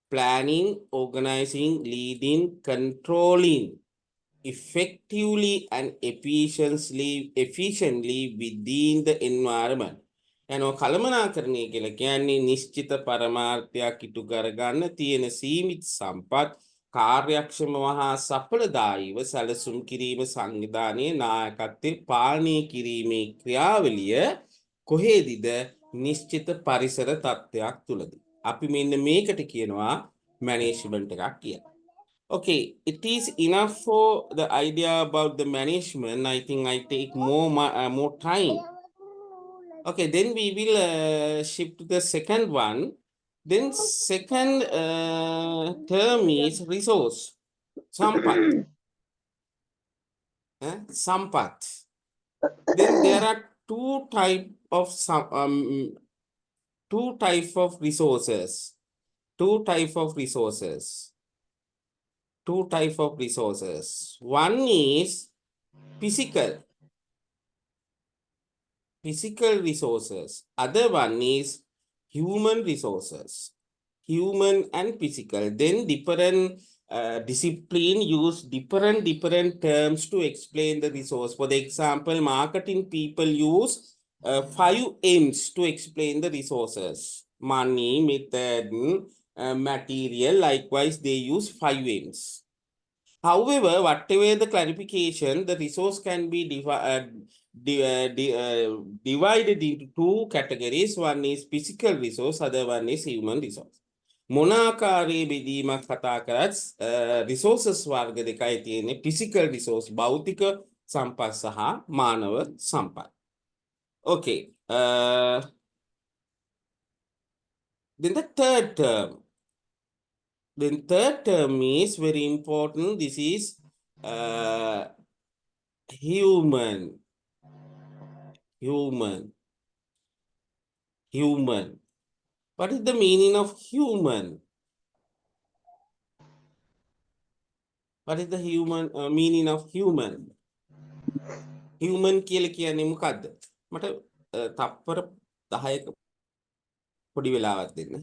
S2: planning, organizing, leading, controlling effectively and efficiently within the environment. යනෝ කළමනාකරණය කියලා කියන්නේ නිශ්චිත පරමාර්ථයක් ඉටු කරගන්න තියෙන සීමිත සම්පත් කාර්යක්ෂමව හා සඵලදායීව සැලසුම් කිරීම සංවිධානයේ නායකත්වයේ පාලනය කිරීමේ ක්‍රියාවලිය කොහේදීද නිශ්චිත පරිසර තත්ත්වයක් තුලදී. අපි මෙන්න මේකට කියනවා management එකක් කියලා. Okay, it is enough for the idea about the management. I think I take more time. Okay, then we will shift to the second one. Then second term is resource. Sampat. Sampat. Then there are two type of resources. Two type of resources. One is physical resources. Other one is human resources. Human and physical. Then different discipline use different terms to explain the resource. For the example, marketing people use 5 M's to explain the resources. Money, method, material. Likewise, they use 5 M's. However, whatever the clarification, the resource can be divided into two categories. One is physical resource, other one is human resource. මොනාකාරයේ බෙදීමක් කතා කරත් resources වර්ග දෙකයි තියෙන්නේ. Physical resource, භෞතික සම්පත් සහ මානව සම්පත්. Okay. Then the third term. Then third term is very important. This is human. What is the meaning of human? What is the meaning of human? Human කියලා කියන්නේ මොකද්ද? මට තප්පර 10ක පොඩි වෙලාවක් දෙන්න.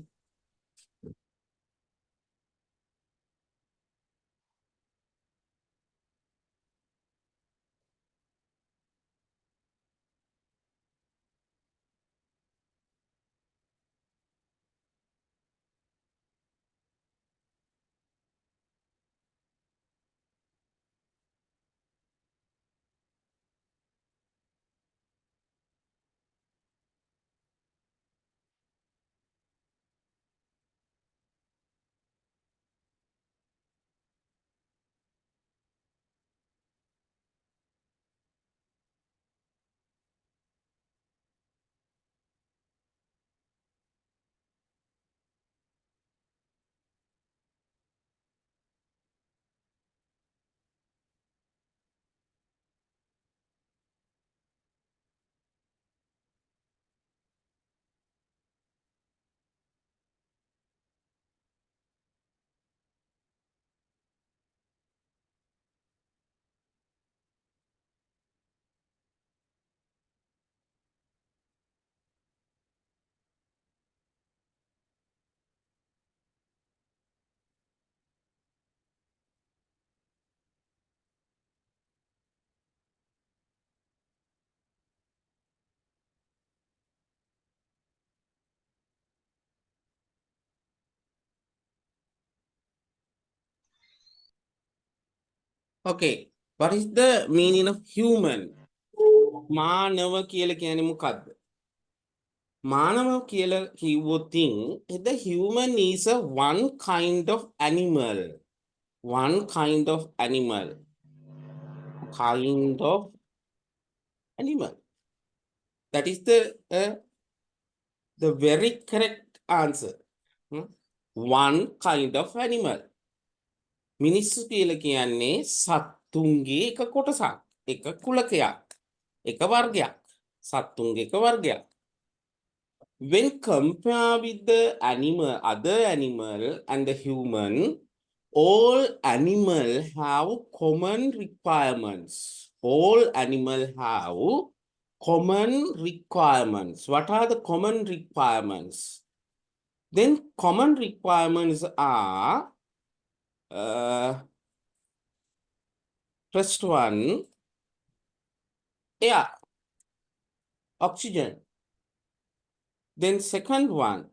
S2: Okay, what is the meaning of human? මානව කියලා කියන්නේ මොකද්ද? මානව කියලා කිව්වොතින් the human is a one kind of animal. kind of animal. That is the very correct answer. Hmm? One kind of animal. මිනිස්සු කියලා කියන්නේ සත්තුන්ගේ එක කොටසක්. එක කුලකයක්. එක වර්ගයක්. සත්තුන්ගේ එක වර්ගයක්. When compared with the animal, other animal and the human, all animal have common requirements. All animal have common requirements. What are the common requirements? Then common requirements are first one, air, oxygen. Then second one,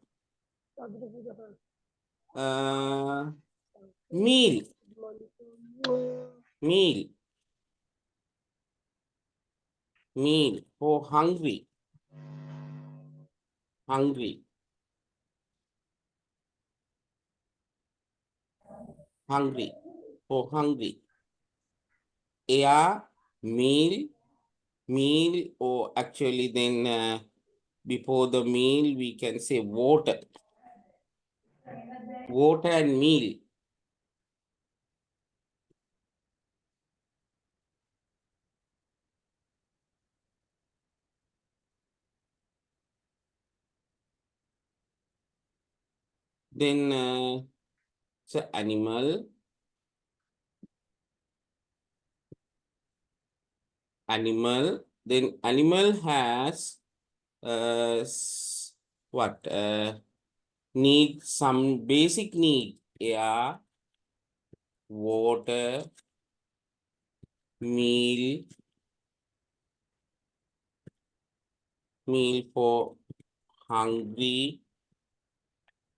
S2: meal, meal, meal for hungry, hungry, hungry, for hungry. Air, meal, meal, or actually then before the meal we can say water, water and meal. Then so animal, animal, then animal has what need some basic need, air, water, meal, meal for hungry.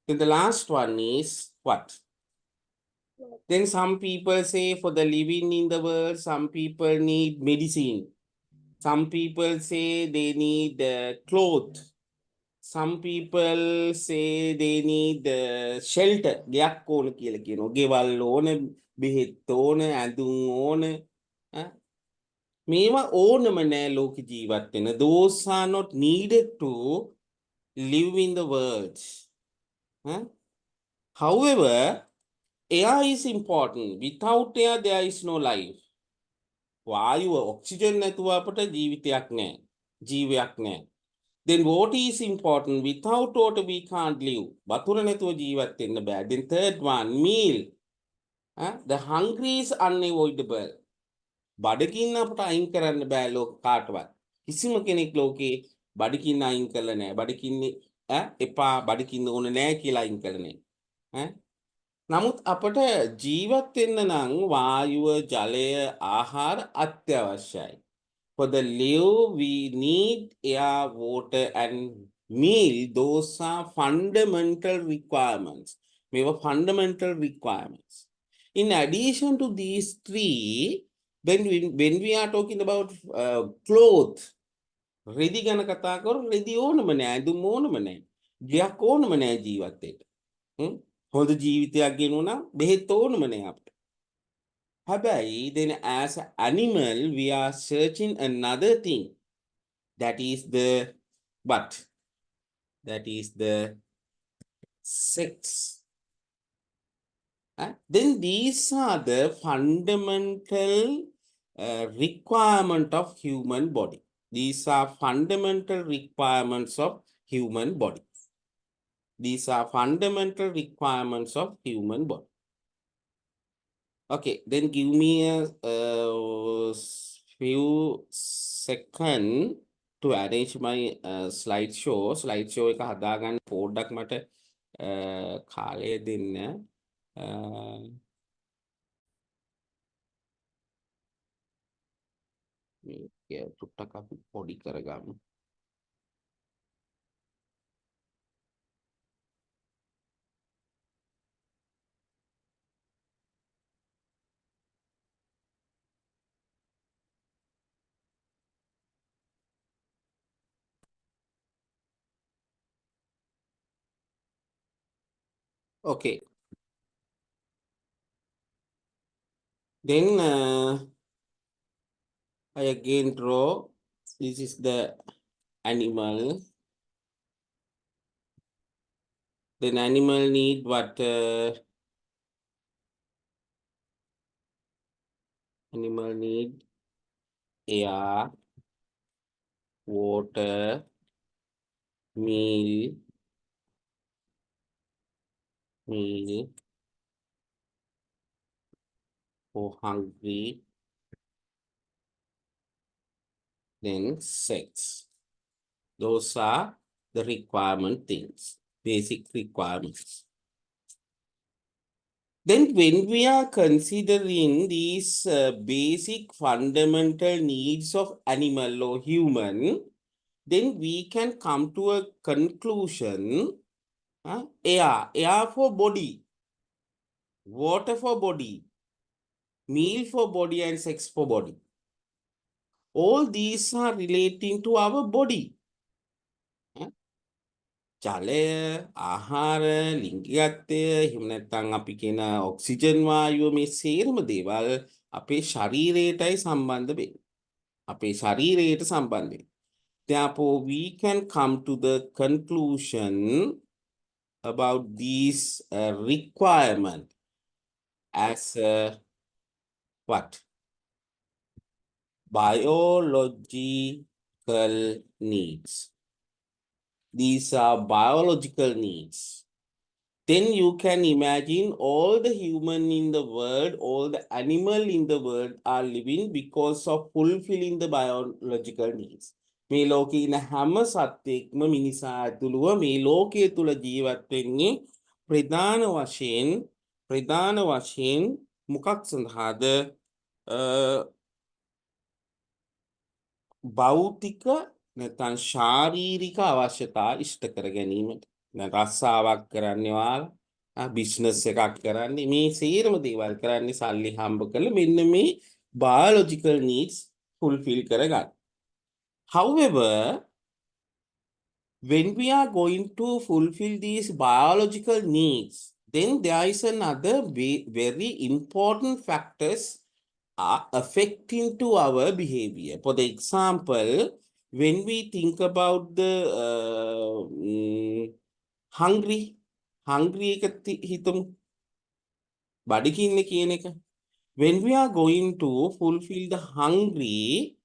S2: Then the last one is what? Then some people say for the living in the world, some people need medicine. Some people say they need clothes. Some people say they need shelter. ගයක් ඕන කියලා කියනවා. ගෙවල් ඕන, බෙහෙත් ඕන, ඇඳුම් ඕන. මේවා ඕනම නෑ ලෝක ජීවත් වෙන. Those are not needed to live in the world. However, air is important. Without air, there is no life. වායුව ඔක්සිජන් නැතුව අපට ජීවිතයක් නෑ. ජීවයක් නෑ. Then water is important. Without water, we can't live. වතුර නැතුව ජීවත් වෙන්න බෑ. Then third one, meal. The hungry is unavoidable. බඩගින්න අපට අයින් කරන්න බෑ ලෝක කාටවත්. කිසිම කෙනෙක් ලෝකේ බඩගින්න අයින් කරලා නෑ. බඩගින්නේ එපා බඩගින්න ඕන නෑ කියලා අයින් කරලා නෑ. නමුත් අපට ජීවත් වෙන්න නම් වායුව, ජලය, ආහාර අත්‍යවශ්‍යයි. For the live, we need air, water, and meal. Those are fundamental requirements. They were fundamental requirements. In addition to these three, when we are talking about clothes, රෙදි ගැන කතා කරොත් රෙදි ඕනම නෑ, ඇඳුම් ඕනම නෑ, ගයක් ඕනම නෑ ජීවත් වෙන්න. හොඳ ජීවිතයක් ගෙනුණා බෙහෙත් ඕනම නෑ අපිට. හැබැයි then as an animal we are searching another thing. That is the what? That is the sex. Then these are the fundamental requirement of human body. These are fundamental requirements of human body. These are fundamental requirements of human body. Okay, then give me a few seconds to arrange my slideshow. Slideshow එක හදාගන්න පොඩ්ඩක් මට කාලය දෙන්න. මේක චුට්ටක් අපි පොඩි කරගමු. Okay. Then I again draw. This is the animal. Then animal need what? Animal need air, water, meal, meal for hungry, then sex. Those are the requirement things, basic requirements. Then when we are considering these basic fundamental needs of animal or human, then we can come to a conclusion. Air for body, water for body, meal for body, and sex for body. All these are relating to our body. ජලය, ආහාර, ලිංගිකත්වය, එහෙම නැත්නම් අපි කියන oxygen වායුව මේ සේරම දේවල් අපේ ශරීරයටයි සම්බන්ධ වෙන්නේ. අපේ ශරීරයට සම්බන්ධ වෙන්නේ. Therefore, we can come to the conclusion about these requirement as what? Biological needs. These are biological needs. Then you can imagine all the human in the world, all the animal in the world are living because of fulfilling the biological needs. මේ ලෝකේ ඉන්න හැම සත්වෙක්ම මිනිසා ඇතුළුව මේ ලෝකයේ තුල ජීවත් වෙන්නේ ප්‍රධාන වශයෙන් මොකක් සඳහාද? භෞතික නැත්නම් ශාරීරික අවශ්‍යතා ඉෂ්ට කර ගැනීමට. රස්සාවක් කරන්න වාලා බිස්නස් එකක් කරන්නේ මේ සේරම දේවල් කරන්නේ සල්ලි හම්බ කරලා මෙන්න මේ biological needs fulfill කරගන්න. However, when we are going to fulfill these biological needs, then there is another very important factors are affecting to our behavior. For the example, when we think about the hungry එක හිතමු බඩගින්න කියන එක. When we are going to fulfill the hungry,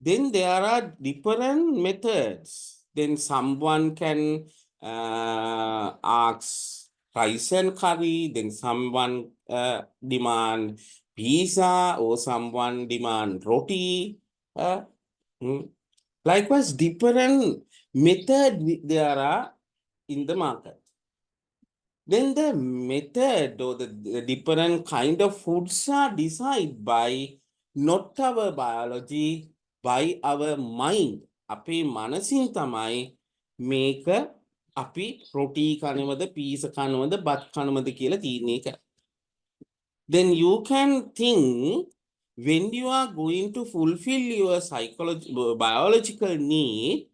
S2: then there are different methods. Then someone can ask rice and curry, then someone demand pizza, or someone demand roti. Likewise, different method there are in the market. Then the method or the different kind of foods are decided by not our biology, by our mind. අපේ මනසින් තමයි මේක අපි රොටි කනවද, piece කනවද, බත් කනවද කියලා තීරණය කරන්නේ. Then you can think, when you are going to fulfill your biological need,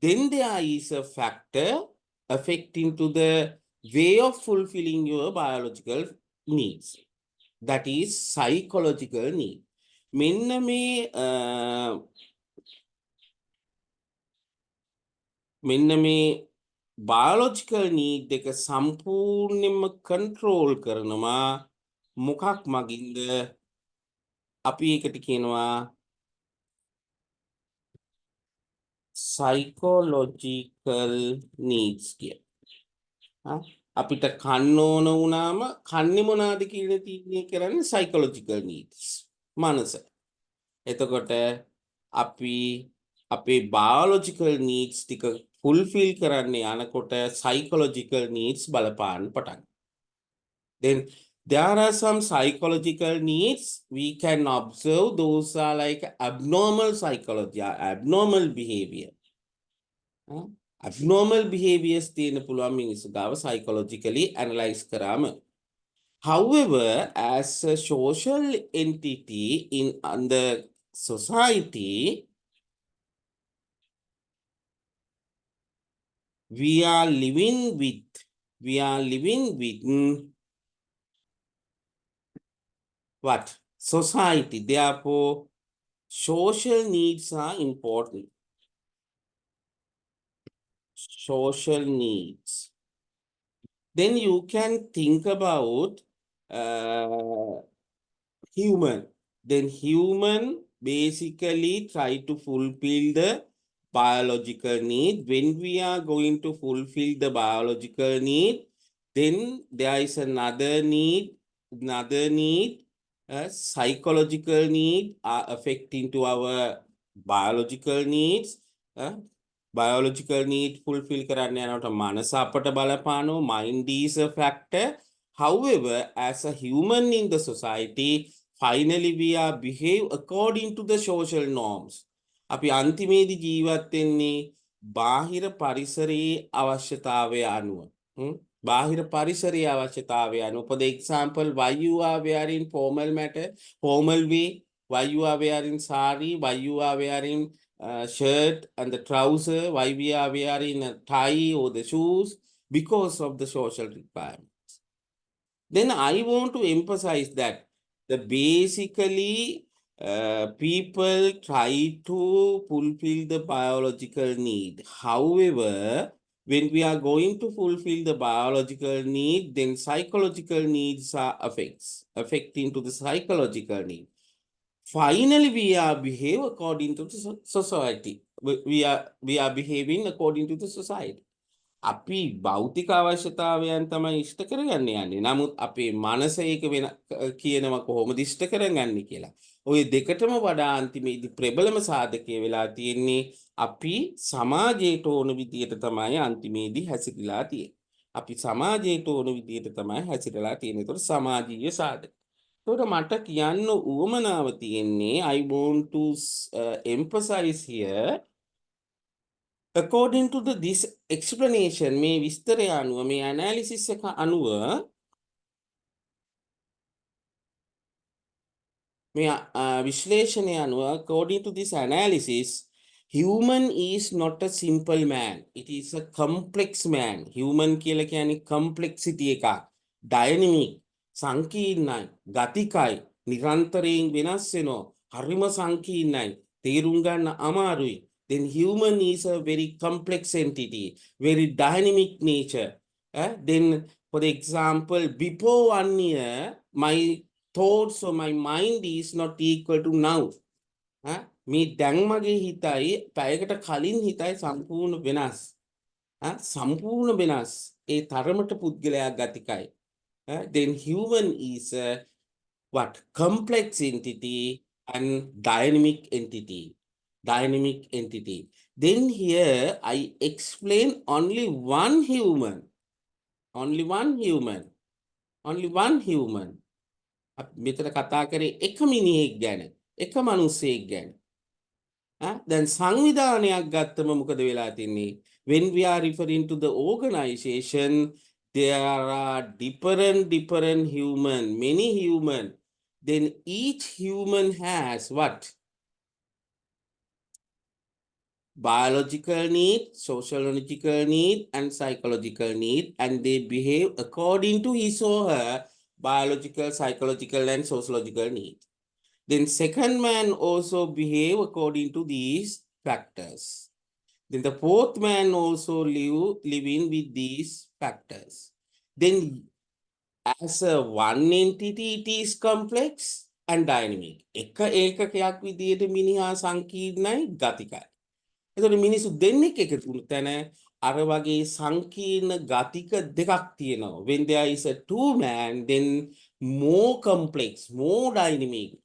S2: then there is a factor affecting to the way of fulfilling your biological needs. That is psychological need. මෙන්න මේ biological need එක සම්පූර්ණයෙන්ම control කරනවා මොකක් මගින්ද? අපි ඒකට කියනවා psychological needs කියලා. අපිට කන්න ඕන වුණාම කන්නේ මොනවාද කියලා තීරණය කරන්නේ psychological needs. මනස. එතකොට අපි අපේ biological needs ටික fulfill කරන්න යනකොට psychological needs බලපාන්න පටන්. Then there are some psychological needs we can observe. Those are like abnormal psychology, abnormal behavior. Abnormal behaviors තියෙන පුළුවන් මිනිස්සු ගාව psychologically analyze කරාම. However, as a social entity in the society, we are living with what? Society. Therefore, social needs are important. Social needs. Then you can think about uh, human. Then human basically try to fulfill the biological need. When we are going to fulfill the biological need, then there is another need, a psychological need are affecting to our biological needs. uh, Biological need fulfill කරන්න යනකොට මනස අපට බලපානෝ, mind is a factor. However, as a human in the society, finally we are behave according to the social norms. අපි අන්තිමේදී ජීවත් වෙන්නේ බාහිර පරිසරයේ අවශ්‍යතාවය අනුව. බාහිර පරිසරයේ අවශ්‍යතාවය අනුව. For the example, why you are wearing formal matter, formal way, why you are wearing sari, why you are wearing shirt and the trouser, why we are wearing a tie or the shoes, because of the social requirement. Then I want to emphasize that the basically people try to fulfill the biological need. However, when we are going to fulfill the biological need, then psychological needs are affecting to the psychological need. Finally, we are behave according to the society. We are behaving according to the society. අපි භෞතික අවශ්‍යතාවයන් තමයි ඉෂ්ට කරගන්න යන්නේ. නමුත් අපේ මනස ඒක වෙන කියනවා කොහොමද ඉෂ්ට කරගන්නේ කියලා. ওই දෙකටම වඩා අන්තිමේදී ප්‍රබලම සාධකය වෙලා තියෙන්නේ අපි සමාජයට ඕන විදියට තමයි අන්තිමේදී හැසිරලා තියෙන්නේ. අපි සමාජයට ඕන විදියට තමයි හැසිරලා තියෙන්නේ. ඒතකොට සමාජීය සාධක. ඒතකොට මට කියන්න උවමනාව තියෙන්නේ I want to emphasize here. According to this explanation, මේ විස්තරය අනුව, මේ analysis එක අනුව, මේ විශ්ලේෂණය අනුව, according to this analysis, human is not a simple man. It is a complex man. Human කියලා කියන්නේ complexity එකක්. Dynamic, සංකීර්ණයි, ගතිකයි, නිරන්තරයෙන් වෙනස් වෙනවා, හරිම සංකීර්ණයි, තේරුම් ගන්න අමාරුයි. Then human is a very complex entity, very dynamic nature. Then, for example, before 1 year, my thoughts or my mind is not equal to now. මේ දැන් මගේ හිතයි පැයකට කලින් හිතයි සම්පූර්ණ වෙනස්. සම්පූර්ණ වෙනස්. ඒ තරමට පුද්ගලයා ගතිකයි. Then human is a what? Complex entity and dynamic entity. Dynamic entity. Then here I explain only one human. Only one human. Only one human. මෙතන කතා කරේ එක මිනිහෙක් ගැන, එක මිනිසෙක් ගැන. දැන් සංවිධානයක් ගත්තම මොකද වෙලා තින්නේ? When we are referring to the organization, there are different human, many human. Then each human has what? Biological need, sociological need, and psychological need, and they behave according to his or her biological, psychological, and sociological need. Then second man also behave according to these factors. Then the fourth man also living with these factors. Then as a one entity, it is complex and dynamic. එක ඒකකයක් විදියට මිනිහා සංකීර්ණයි, ගතිකයි. එතකොට මිනිස්සු දෙන්නෙක් එකතු වුණ තැන අර වගේ සංකීර්ණ ගතික දෙකක් තියෙනවා. When there is a two man, then more complex, more dynamic.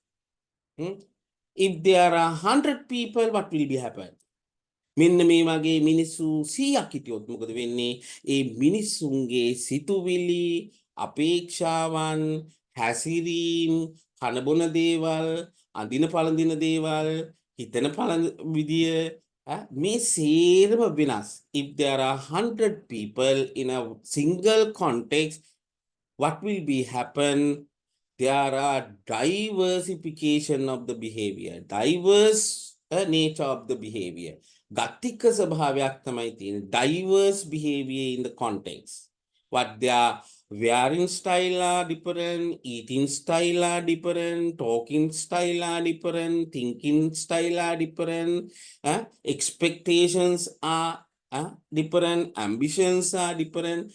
S2: If there are 100 people, what will be happen? මෙන්න මේ වගේ මිනිස්සු 100ක් හිටියොත් මොකද වෙන්නේ? ඒ මිනිස්සුන්ගේ සිතුවිලි, අපේක්ෂාවන්, හැසිරීම්, කනබොන දේවල්, අඳින පළඳින දේවල්, හිතන විදිය මේ සේරම වෙනස්. If there are 100 people in a single context, what will be happen? There are diversification of the behavior, diverse nature of the behavior. ගතික ස්වභාවයක් තමයි තියෙන්නේ. Diverse behavior in the context. What they are wearing style are different, eating style are different, talking style are different, thinking style are different, expectations are different, ambitions are different,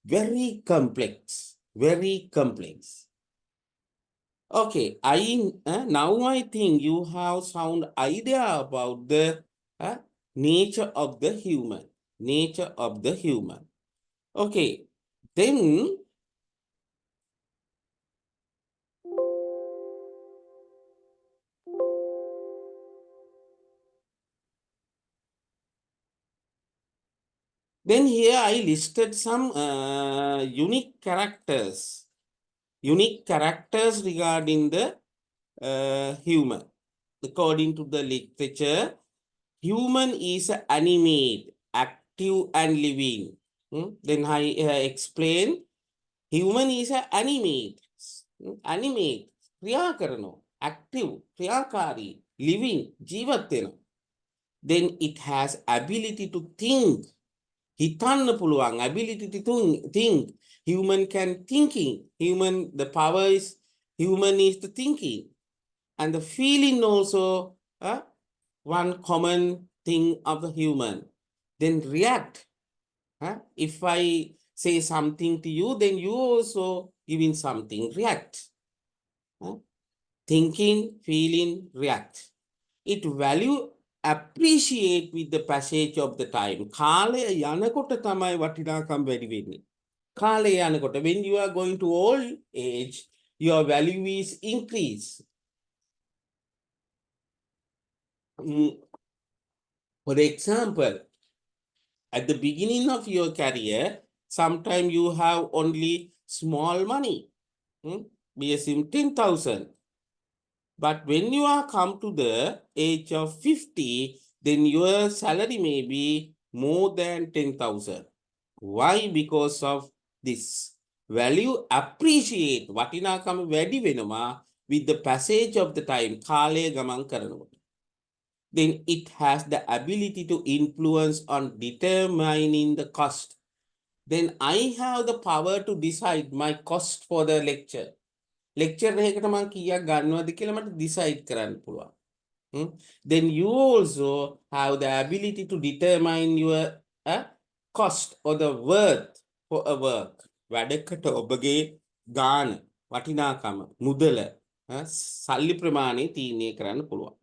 S2: very complex, very complex. Okay, now I think you have sound idea about the nature of the human, nature of the human. Okay, then here I listed some unique characters regarding the human. According to the literature, human is animate, active and living. Then I explain, human is animate, animate, क्रिया करनो, active, क्रियाकारी, living, जीवत වෙනවා. Then it has ability to think. හිතන්න පුළුවන්, ability to think. Human can thinking. Human, the power is, human is the thinking. And the feeling also, one common thing of the human. Then react. If I say something to you, then you also giving something, react. Thinking, feeling, react. It value appreciate with the passage of the time. කාලය යනකොට තමයි වටිනාකම් වැඩි වෙන්නේ. කාලය යනකොට, when you are going to old age, your value is increase. For example, at the beginning of your career, sometimes you have only small money. BSM 10,000. But when you are come to the age of 50, then your salary may be more than 10,000. Why? Because of this. Value appreciate වටිනාකම වැඩි වෙනවා with the passage of the time. කාලය ගමන් කරනකොට. Then it has the ability to influence on determining the cost. Then I have the power to decide my cost for the lecture. Lecture එකකට මම කීයක් ගන්නවද කියලා මට decide කරන්න පුළුවන්. Then you also have the ability to determine your cost or the worth for a work. වැඩකට ඔබගේ ගාන, වටිනාකම, මුදල, සල්ලි ප්‍රමාණය තීරණය කරන්න පුළුවන්.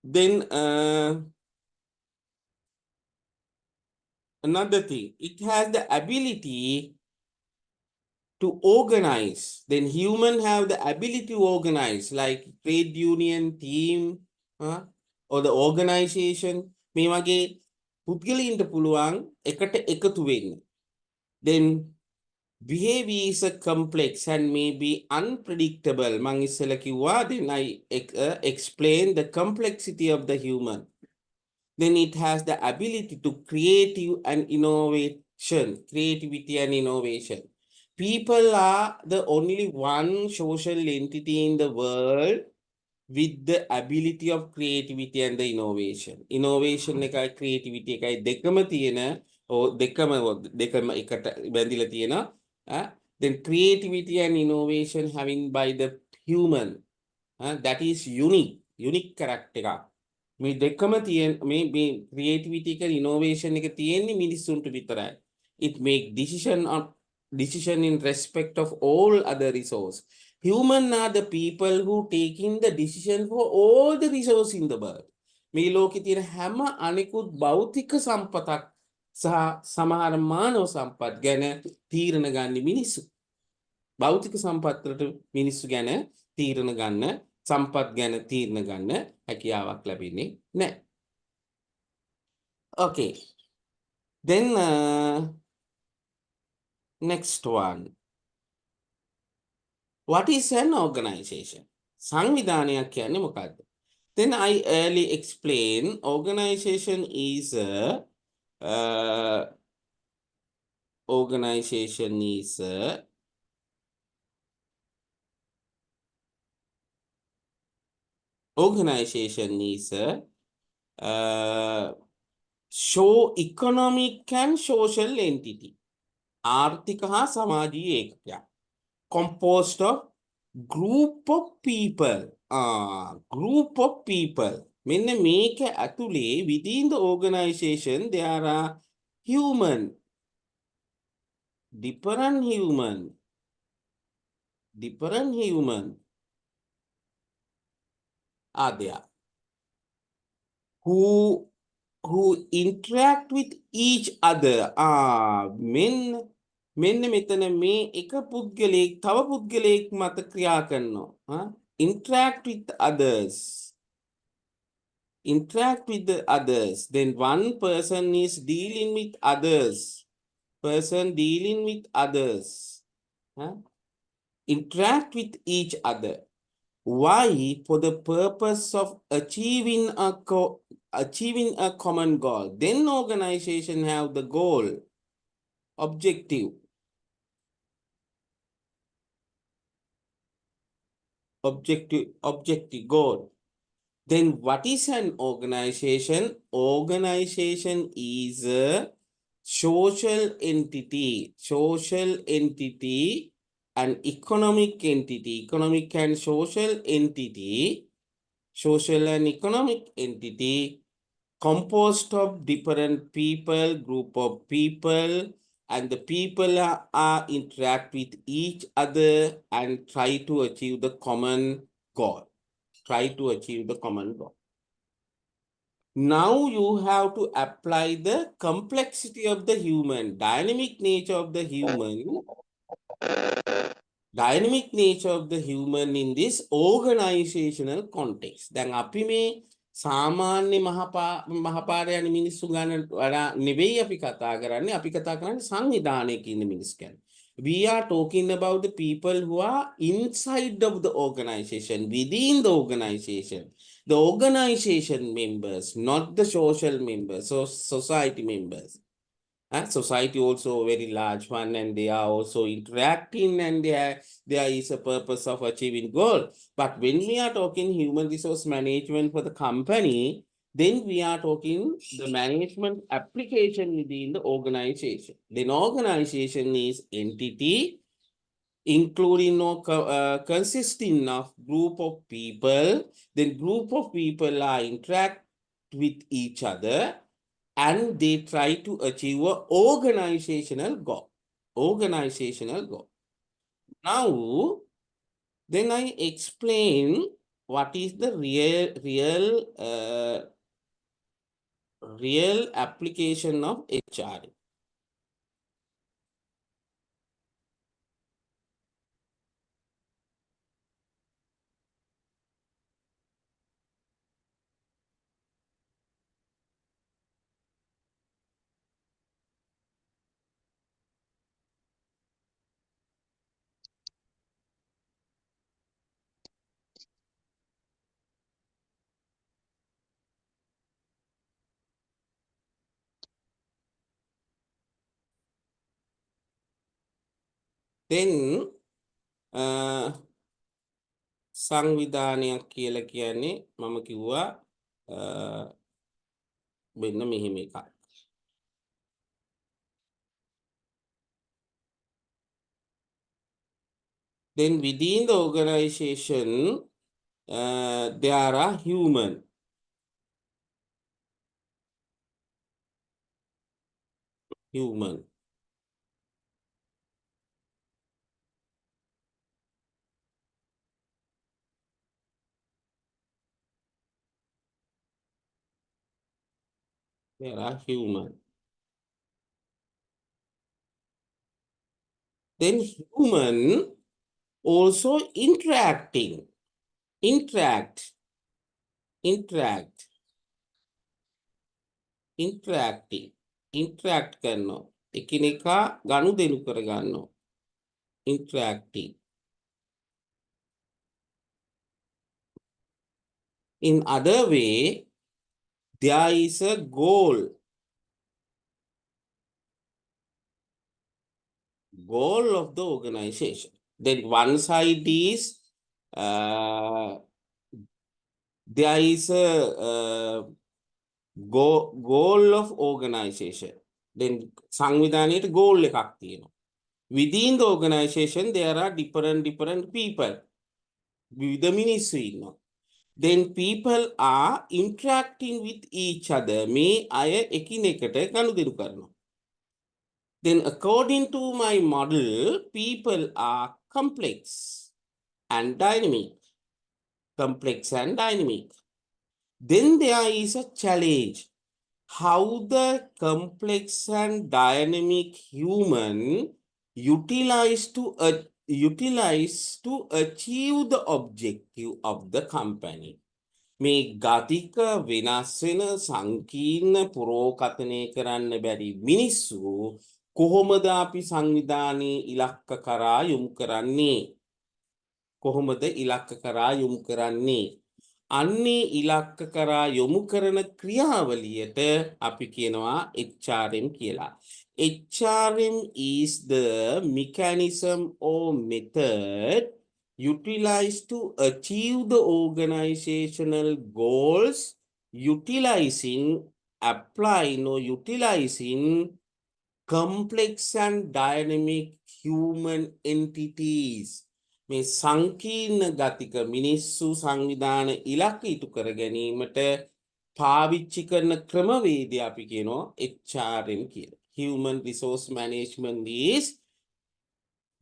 S2: Then another thing, it has the ability to organize. Then human have the ability to organize, like trade union, team, or the organization. මේ වගේ පුද්ගලයින්ට පුළුවන් එකට එකතු වෙන්න. Then behavior is a complex and may be unpredictable. මං ඉස්සෙල්ලා කිව්වා, then I explain the complexity of the human. Then it has the ability to creative and innovation, creativity and innovation. People are the only one social entity in the world with the ability of creativity and the innovation. Innovation එකයි creativity එකයි දෙකම තියෙන, දෙකම එකට බැඳිලා තියෙනවා. Then creativity and innovation having by the human, that is unique character එකක්. මේ දෙකම තියෙන, මේ creativity එක innovation එක තියෙන්නේ මිනිස්සුන්ට විතරයි. It make decision in respect of all other resource. Human are the people who taking the decision for all the resource in the world. මේ ලෝකේ තියෙන හැම අනිකුත් භෞතික සම්පතක් සහ සමහර මානව සම්පත් ගැන තීරණ ගන්න මිනිස්සු. භෞතික සම්පත් වලට මිනිස්සු ගැන තීරණ ගන්න, සම්පත් ගැන තීරණ ගන්න හැකියාවක් ලැබෙන්නේ නැහැ. Okay. Then next one. What is an organization? සංවිධානයක් කියන්නේ මොකක්ද? Then I early explain, organization is a show economic and social entity. ආර්ථික හා සමාජීය ඒකකයක්. Composed of group of people. Group of people. මෙන්න මේක ඇතුලේ within the organization there are human, different human are there who interact with each other. මෙන්න මෙතන මේ එක පුද්ගලයෙක් තව පුද්ගලයෙක් මත ක්‍රියා කරනවා. Interact with others. Interact with the others. Then one person is dealing with others. Person dealing with others. Interact with each other. Why? For the purpose of achieving a common goal. Then organization have the goal, objective goal. Then what is an organization? Organization is a social entity and economic entity. Economic and social entity, social and economic entity composed of different people, group of people, and the people are interact with each other and try to achieve the common goal. Now you have to apply the complexity of the human, dynamic nature of the human in this organizational context. දැන් අපි මේ සාමාන්‍ය මහපාර යන මිනිස්සු ගන්න වඩා නෙවෙයි අපි කතා කරන්නේ. අපි කතා කරන්නේ සංවිධානයක ඉන්න මිනිස් ගැන. We are talking about the people who are inside of the organization, within the organization. The organization members, not the social members, so society members. Society also a very large one, and they are also interacting, and there is a purpose of achieving goal. But when we are talking human resource management for the company, then we are talking the management application within the organization. Then organization is entity including or consisting of group of people. Then group of people are interact with each other and they try to achieve a organizational goal. Now, then I explain what is the real application of HRM. Then සංවිධානයක් කියලා කියන්නේ මම කිව්වා මෙන්න මෙහෙම එකක්. Then within the organization there are human. There are human. Then human also interacting. Interact කරනවා. එකිනෙකා ගනුදෙනු කර ගන්නවා. Interacting. In other way, there is a goal of the organization. Then one side is there is a goal of organization. Then සංවිධානයට goal එකක් තියෙනවා. Within the organization, there are different people. With the ministry, then people are interacting with each other. මේ අය එකිනෙකට ගනුදෙනු කරනවා. Then according to my model, people are complex and dynamic. Complex and dynamic. Then there is a challenge. How the complex and dynamic human utilize to achieve the objective of the company. මේ ගතික වෙනස් වෙන සංකීර්ණ පුරෝකථනය කරන්න බැරි මිනිස්සු කොහොමද අපි සංවිධානයේ ඉලක්ක කරා යොමු කරන්නේ? කොහොමද ඉලක්ක කරා යොමු කරන්නේ? අන්නේ ඉලක්ක කරා යොමු කරන ක්‍රියාවලියට අපි කියනවා HRM කියලා. HRM is the mechanism or method utilized to achieve the organizational goals, applying or utilizing complex and dynamic human entities. මේ සංකීර්ණ ගතික මිනිස්සු සංවිධාන ඉලක්ක ඉටු කර ගැනීමට පාවිච්චි කරන ක්‍රමවේදය අපි කියනවා HRM කියලා. Human Resource Management is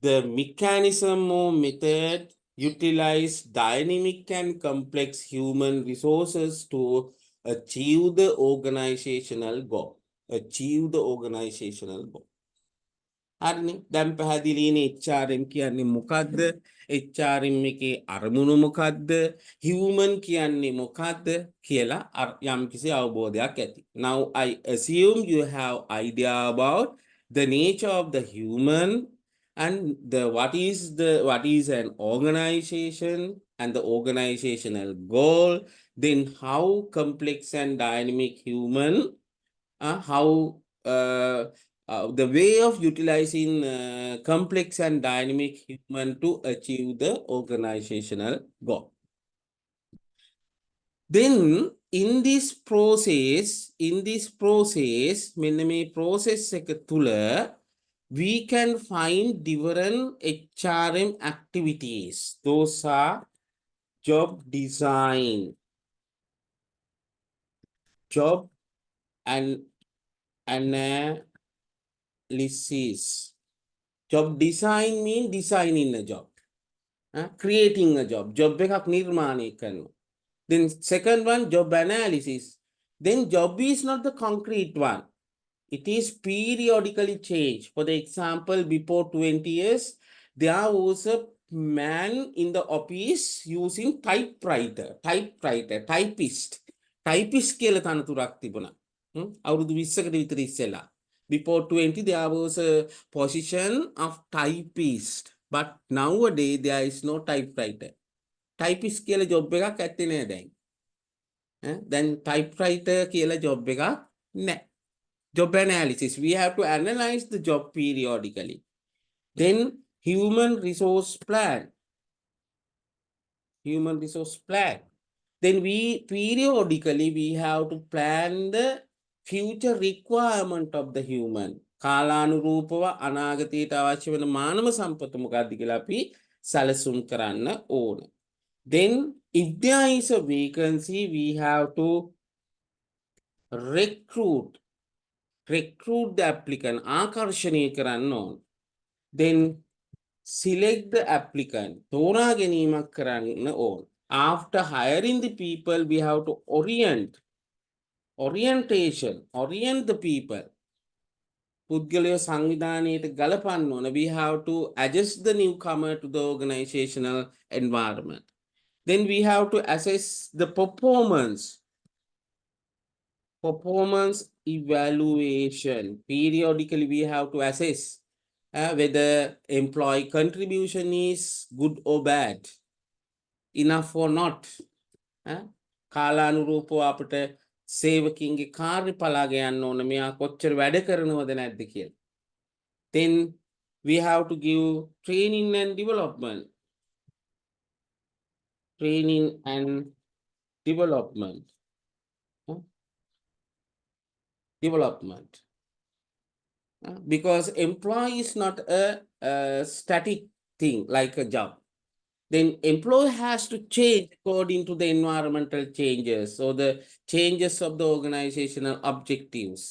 S2: the mechanism or method utilize dynamic and complex human resources to achieve the organizational goal. Achieve the organizational goal. හරිනේ දැන් පැහැදිලිනේ HRM කියන්නේ මොකද්ද? HRM එකේ අරමුණු මොකද්ද? human කියන්නේ මොකද්ද කියලා යම්කිසි අවබෝධයක් ඇති. Now I assume you have idea about the nature of the human and what is an organization and the organizational goal, then how complex and dynamic human, the way of utilizing complex and dynamic human to achieve the organizational goal. Then in this process, මෙන්න මේ process එක තුල we can find different HRM activities. Those are job design, job and analysis. Job design means designing a job, creating a job එකක් නිර්මාණය කරනවා. Then second one, job analysis. Then job is not the concrete one. It is periodically changed. For the example, before 20 years, there was a man in the office using typist. Typist කියලා තනතුරක් තිබුණා. අවුරුදු 20කට විතර ඉස්සෙල්ලා. Before 20, there was a position of typist. But nowadays, there is no typewriter. Typist කියලා job එකක් ඇත්තේ නෑ දැන්. Then typewriter කියලා job එකක් නෑ. Job analysis. We have to analyze the job periodically. Then human resource plan. Then we periodically have to plan the future requirement of the human. කාලානුරූපව අනාගතයට අවශ්‍ය වෙන මානව සම්පත මොකක්ද කියලා අපි සැලසුම් කරන්න ඕන. Then if there is a vacancy, we have to recruit the applicant, ආකර්ෂණය කරන්න ඕන. Then select the applicant, තෝරා ගැනීමක් කරන්න ඕන. After hiring the people, we have to orient the people. පුද්ගලයෝ සංවිධානයට ගලපන්න ඕන. We have to adjust the newcomer to the organizational environment. Then we have to assess the performance evaluation. Periodically we have to assess whether employee contribution is good or bad, enough or not. කාලානුරූපව අපිට සේවකින්ගේ කාර්ය පලාග යන්න ඕන. මෙයා කොච්චර වැඩ කරනවද නැද්ද කියලා. Then we have to give training and development. Because employee is not a static thing like a job. Then employee has to change according to the environmental changes or the changes of the organizational objectives.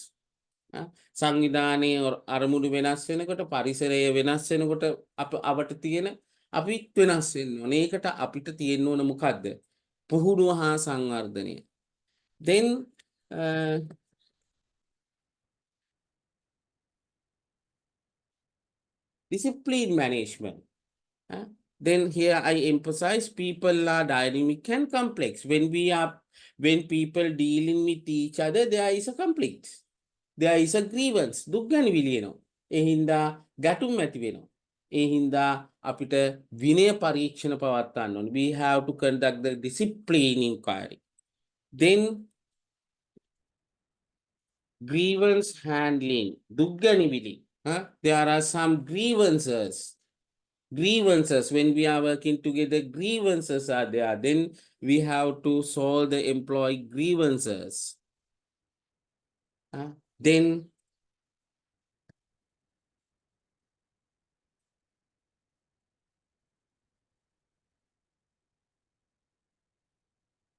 S2: සංවිධානයේ අරමුණු වෙනස් වෙනකොට පරිසරය වෙනස් වෙනකොට අපට තියෙන අපිත් වෙනස් වෙන්න ඕනේ. ඒකට අපිට තියෙන්න ඕන මොකද්ද? පුහුණුව හා සංවර්ධනය. Then discipline management. Then here I emphasize people are dynamic and complex. When people dealing with each other, there is a conflict. There is a grievance. දුක් ගැන විලියනවා. ඒ හින්දා ගැටුම් ඇති වෙනවා. ඒ හින්දා අපිට විනය පරීක්ෂණ පවත්වන්න ඕනේ. We have to conduct the discipline inquiry. Then grievance handling. දුක් ගැන විලි. There are some grievances. When we are working together, grievances are there. Then we have to solve the employee grievances. Then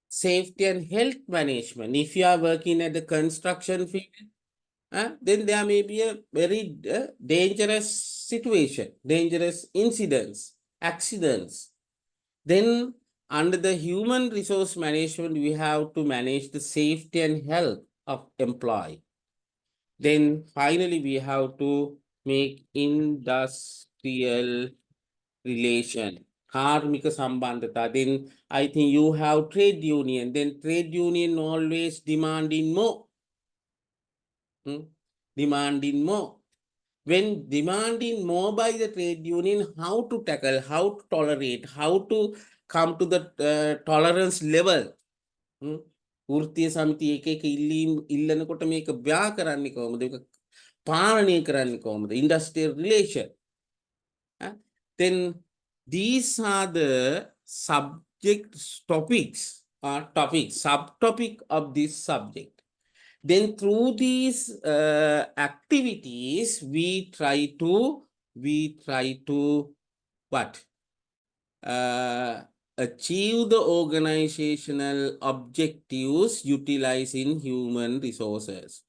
S2: safety and health management. If you are working at the construction field, then there may be a very dangerous situation, dangerous incidents, accidents. Then under the human resource management, we have to manage the safety and health of employee. Then finally, we have to make industrial relation. Karmika sambandhata. Then I think you have trade union. Then trade union always demanding more. Demanding more. When demanding more by the trade union, how to tackle, how to tolerate, how to come to the tolerance level. වෘත්තීය සමිතිය එක එක ඉල්ලීම් ඉල්ලනකොට මේක ව්‍යා කරන්නේ කොහොමද? ඒක පාලනය කරන්නේ කොහොමද? Industrial relation. Then these are the subtopic of this subject. Then through these activities, we try to what? Achieve the organizational objectives utilizing human resources.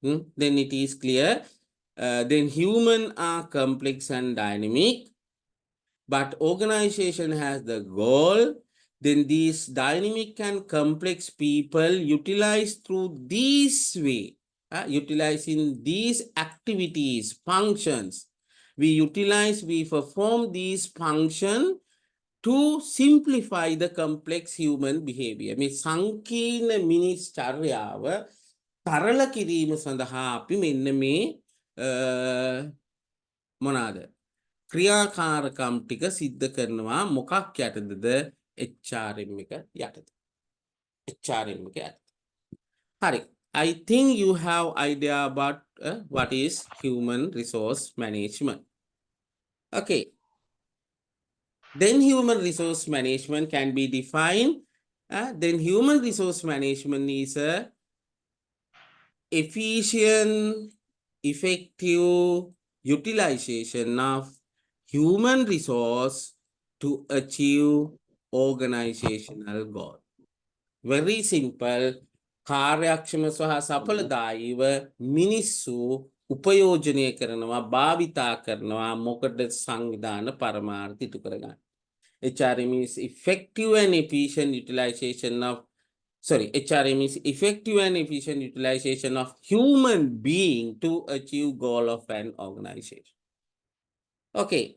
S2: Then it is clear. Then human are complex and dynamic, but organization has the goal. Then these dynamic and complex people utilize through this way, utilizing these activities, functions. We perform these functions to simplify the complex human behavior. මේ සංකීර්ණ මිනිස් චර්යාව තරල කිරීම සඳහා අපි මෙන්න මේ මොනවාද ක්‍රියාකාරකම් ටික සිද්ධ කරනවා. මොකක් යටතද? HRM එක යටතේ. හරි. I think you have idea about what is human resource management. Okay. Then human resource management can be defined. Then human resource management is a efficient, effective utilization of human resource to achieve organizational goal. Very simple. කාර්යක්ෂම සහ සඵලදායීව මිනිස්සු උපයෝජනය කරනවා, භාවිතා කරනවා මොකද සංවිධාන පරමාර්ථ ඉටු කරගන්න. HRM is effective and efficient utilization of human being to achieve goal of an organization. Okay.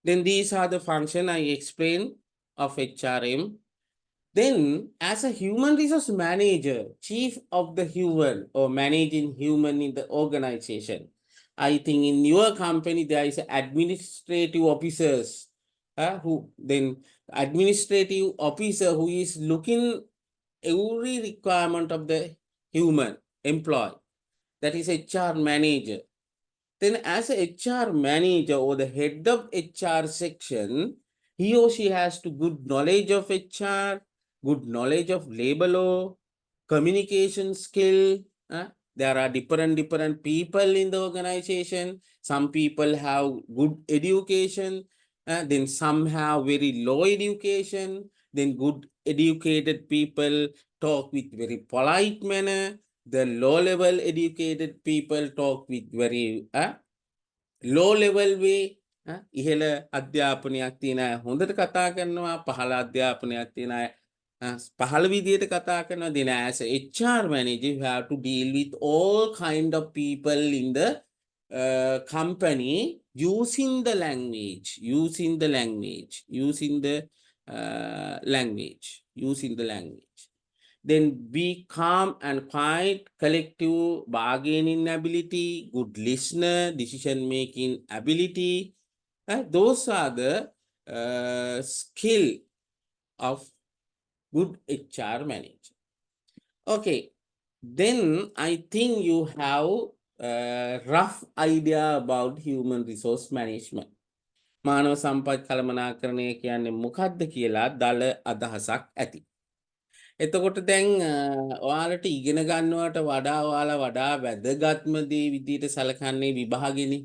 S2: Then these are the function I explained of HRM. Then as a human resource manager, chief of the human or managing human in the organization, I think in your company there is administrative officers administrative officer who is looking every requirement of the human employee. That is HR manager. Then as a HR manager or the head of HR section, he or she has to good knowledge of HR, good knowledge of labor law, communication skill. There are different people in the organization. Some people have good education, then some have very low education. Then good educated people talk with very polite manner. The low level educated people talk with very low level way. ඉහළ අධ්‍යාපනයක් තියෙන අය හොඳට කතා කරනවා, පහළ අධ්‍යාපනයක් තියෙන අය පහළ විදියට කතා කරනවා. Then as a HR manager you have to deal with all kind of people in the company, using the language using the language using the language. Then be calm and quiet, collective bargaining ability, good listener, decision making ability. Those are the skill of good HR manager. Okay, then I think you have a rough idea about human resource management. මානව සම්පත් කළමනාකරණය කියන්නේ මොකක්ද කියලා දල අදහසක් ඇති. එතකොට දැන් ඔයාලට ඉගෙන ගන්නවට වඩා ඔයාලා වඩා වැදගත්ම දේ විදිහට සලකන්නේ විභාගෙනේ.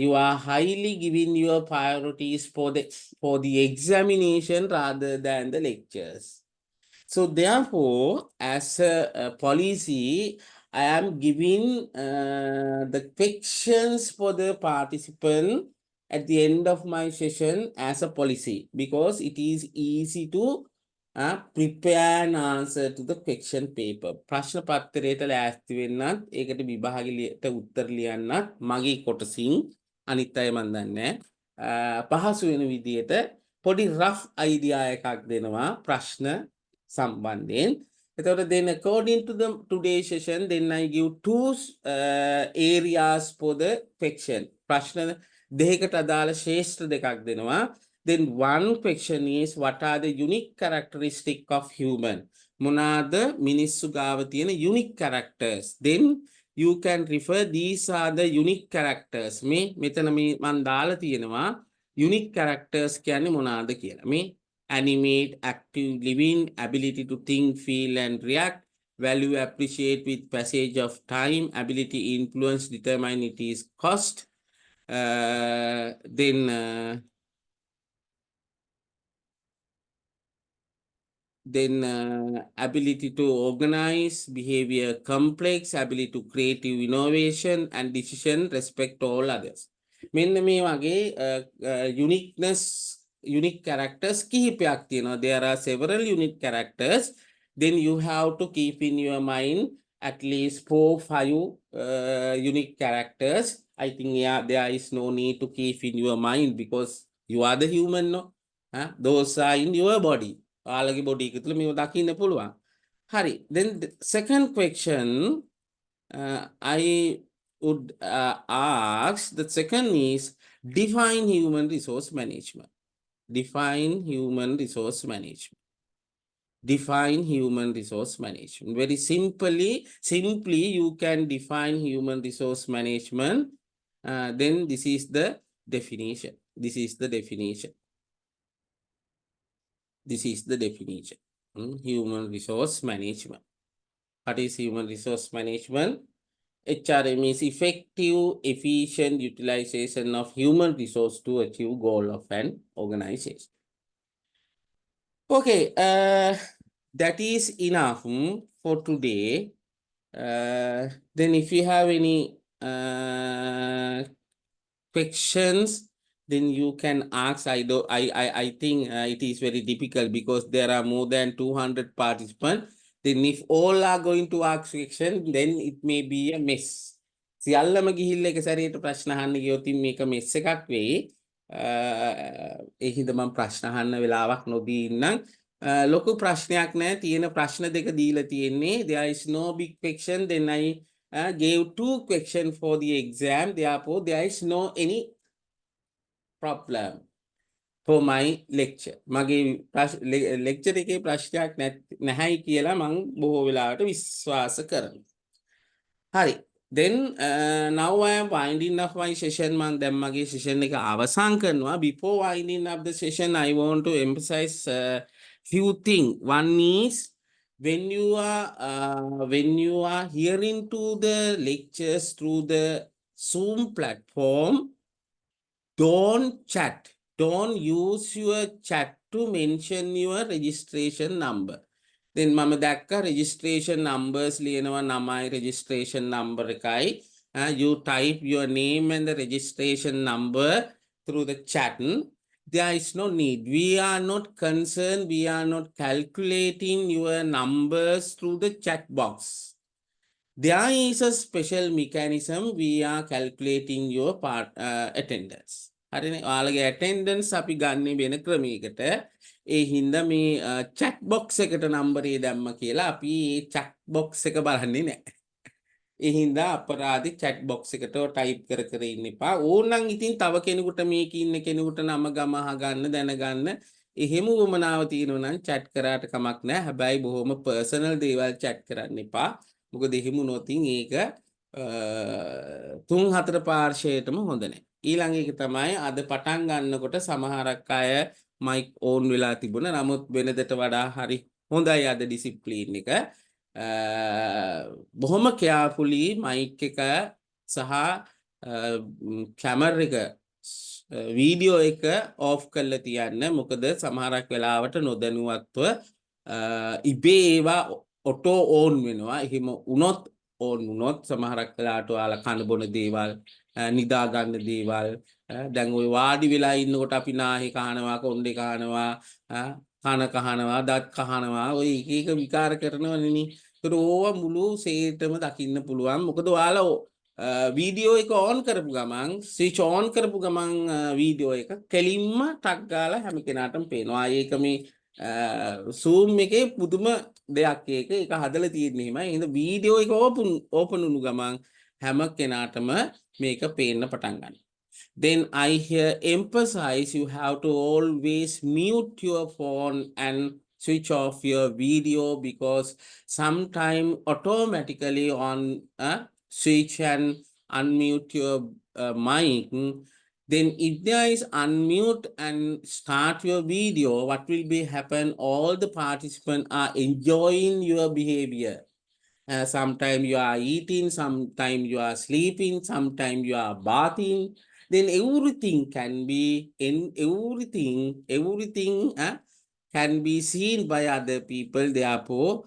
S2: You are highly giving your priorities for the examination rather than the lectures. So therefore, as a policy, I am giving the questions for the participant at the end of my session as a policy, because it is easy to prepare an answer to the question paper. ප්‍රශ්න පත්‍රයට ලෑස්ති වෙන්නත් ඒකට විභාගයට උත්තර ලියන්නත් මගේ කොටසින් අනිත් අය මන් දන්නේ පහසු වෙන විදියට පොඩි rough idea එකක් දෙනවා ප්‍රශ්න සම්බන්ධයෙන්. එතකොට then according to the today's session, then I give two areas for the question. ප්‍රශ්න දෙකකට අදාළ ශේෂ්ත්‍ර දෙකක් දෙනවා. Then one question is, what are the unique characteristics of human? Monada මිනිස්සු ගාව තියෙන unique characters. Then you can refer these are the unique characters. මේ මෙතන මන් දාලා තියෙනවා unique characters කියන්නේ මොනවාද කියලා. මේ animate, active, living, ability to think, feel and react, value, appreciate with passage of time, ability, influence, determine it is cost. Then ability to organize, behavior complex, ability to creative innovation and decision respect all others. මෙන්න මේ වගේ unique characters කිහිපයක් තියෙනවා. There are several unique characters. Then you have to keep in your mind at least 4-5 unique characters. I think there is no need to keep in your mind because you are the human, no? Those are in your body. ඔයාලගේ body එක තුළ මේව දකින්න පුළුවන්. හරි. Then the second question I would ask, the second is define human resource management. Define human resource management. Define human resource management. Very simply you can define human resource management. Then this is the definition. This is the definition. Human resource management. What is human resource management? HRM is effective, efficient utilization of human resource to achieve goal of an organization. Okay, that is enough for today. Then if you have any questions, then you can ask. I think it is very difficult because there are more than 200 participants. Then if all are going to ask question, then it may be a mess. සියල්ලම ගිහිල්ලා එක සැරේට ප්‍රශ්න අහන්න ගියොත් මේක mess එකක් වෙයි. ඒ හින්දා මම ප්‍රශ්න අහන්න වෙලාවක් නොදී ඉන්නම්. ලොකු ප්‍රශ්නයක් නැහැ. තියෙන ප්‍රශ්න දෙක දීලා තියෙන්නේ. There is no big question. Then I gave 2 questions for the exam. Therefore there is no any problem for my lecture. මගේ lecture එකේ ප්‍රශ්නයක් නැහැයි කියලා මම බොහෝ වෙලාවට විශ්වාස කරනවා. හරි. Then now I am winding up my session. මම දැන් මගේ session එක අවසන් කරනවා. Before winding up the session, I want to emphasize few things. One is when you are hearing to the lectures through the Zoom platform, don't chat. Don't use your chat to mention your registration number. Then මම දැක්ක registration numbers ලියනවා නමයි registration number එකයි. You type your name and the registration number through the chat. There is no need. We are not concerned. We are not calculating your numbers through the chat box. There is a special mechanism. We are calculating your attendance. හරිනේ ඔයාලගේ attendance අපි ගන්න වෙන ක්‍රමයකට ඒ හින්දා මේ chat box එකට නම්බරේ දැම්ම කියලා අපි මේ chat box එක බලන්නේ නැහැ. ඒ හින්දා අපරාධි chat box එකට type කර කර ඉන්න එපා. ඕනනම් ඉතින් තව කෙනෙකුට මේක ඉන්න කෙනෙකුට නම ගම අහගන්න දැනගන්න එහෙම වමනාව තියෙනවා නම් chat කරාට කමක් නැහැ. හැබැයි බොහොම personal දේවල් chat කරන්න එපා. මොකද එහෙම වුණොත් ඒක තුන් හතර පාර්ශවයටම හොඳ නැහැ. ඊළඟ එක තමයි අද පටන් ගන්නකොට සමහරක් අය මයික් ඕන් වෙලා තිබුණා. නමුත් වෙනදට වඩා හරි හොඳයි අද ඩිසිප්ලින් එක. බොහොම කෙයාර්ෆුලි මයික් එක සහ කැමරා එක වීඩියෝ එක ඔෆ් කරලා තියන්න. මොකද සමහරක් වෙලාවට නොදැනුවත්ව ඉබේ ඒවා ඔටෝ ඕන් වෙනවා. එහෙම වුණොත් ඕන් වුණොත් සමහරක් වෙලාවට ඔයාලා කන බොන දේවල් නිදා ගන්න දේවල් දැන් ওই වාඩි වෙලා ඉන්නකොට අපි නාහි කහනවා කොණ්ඩේ කහනවා කන කහනවා දත් කහනවා ඔය එක එක විකාර කරනවනේ නේ. ඒතර ඕවා මුළු සේටම දකින්න පුළුවන්. මොකද ඔයාලා වීඩියෝ එක ඕන් කරපු ගමන් ස්විච් ඕන් කරපු ගමන් වීඩියෝ එක කෙලින්ම ටක් ගාලා හැම කෙනාටම පේනවා. ඒක මේ Zoom එකේ පුදුම දෙයක් ඒක හදලා තියෙන්නේ එහෙමයි. එහෙනම් වීඩියෝ එක ඕපන් වුණු ගමන් හැම කෙනාටම මේක පේන්න පටන් ගන්නවා. Then I here emphasize you have to always mute your phone and switch off your video because sometime automatically on switch and unmute your mic. Then if there is unmute and start your video, what will be happen? All the participants are enjoying your behavior. Sometimes you are eating, sometimes you are sleeping, sometimes you are bathing. Then everything can be everything can be seen by other people. Therefore,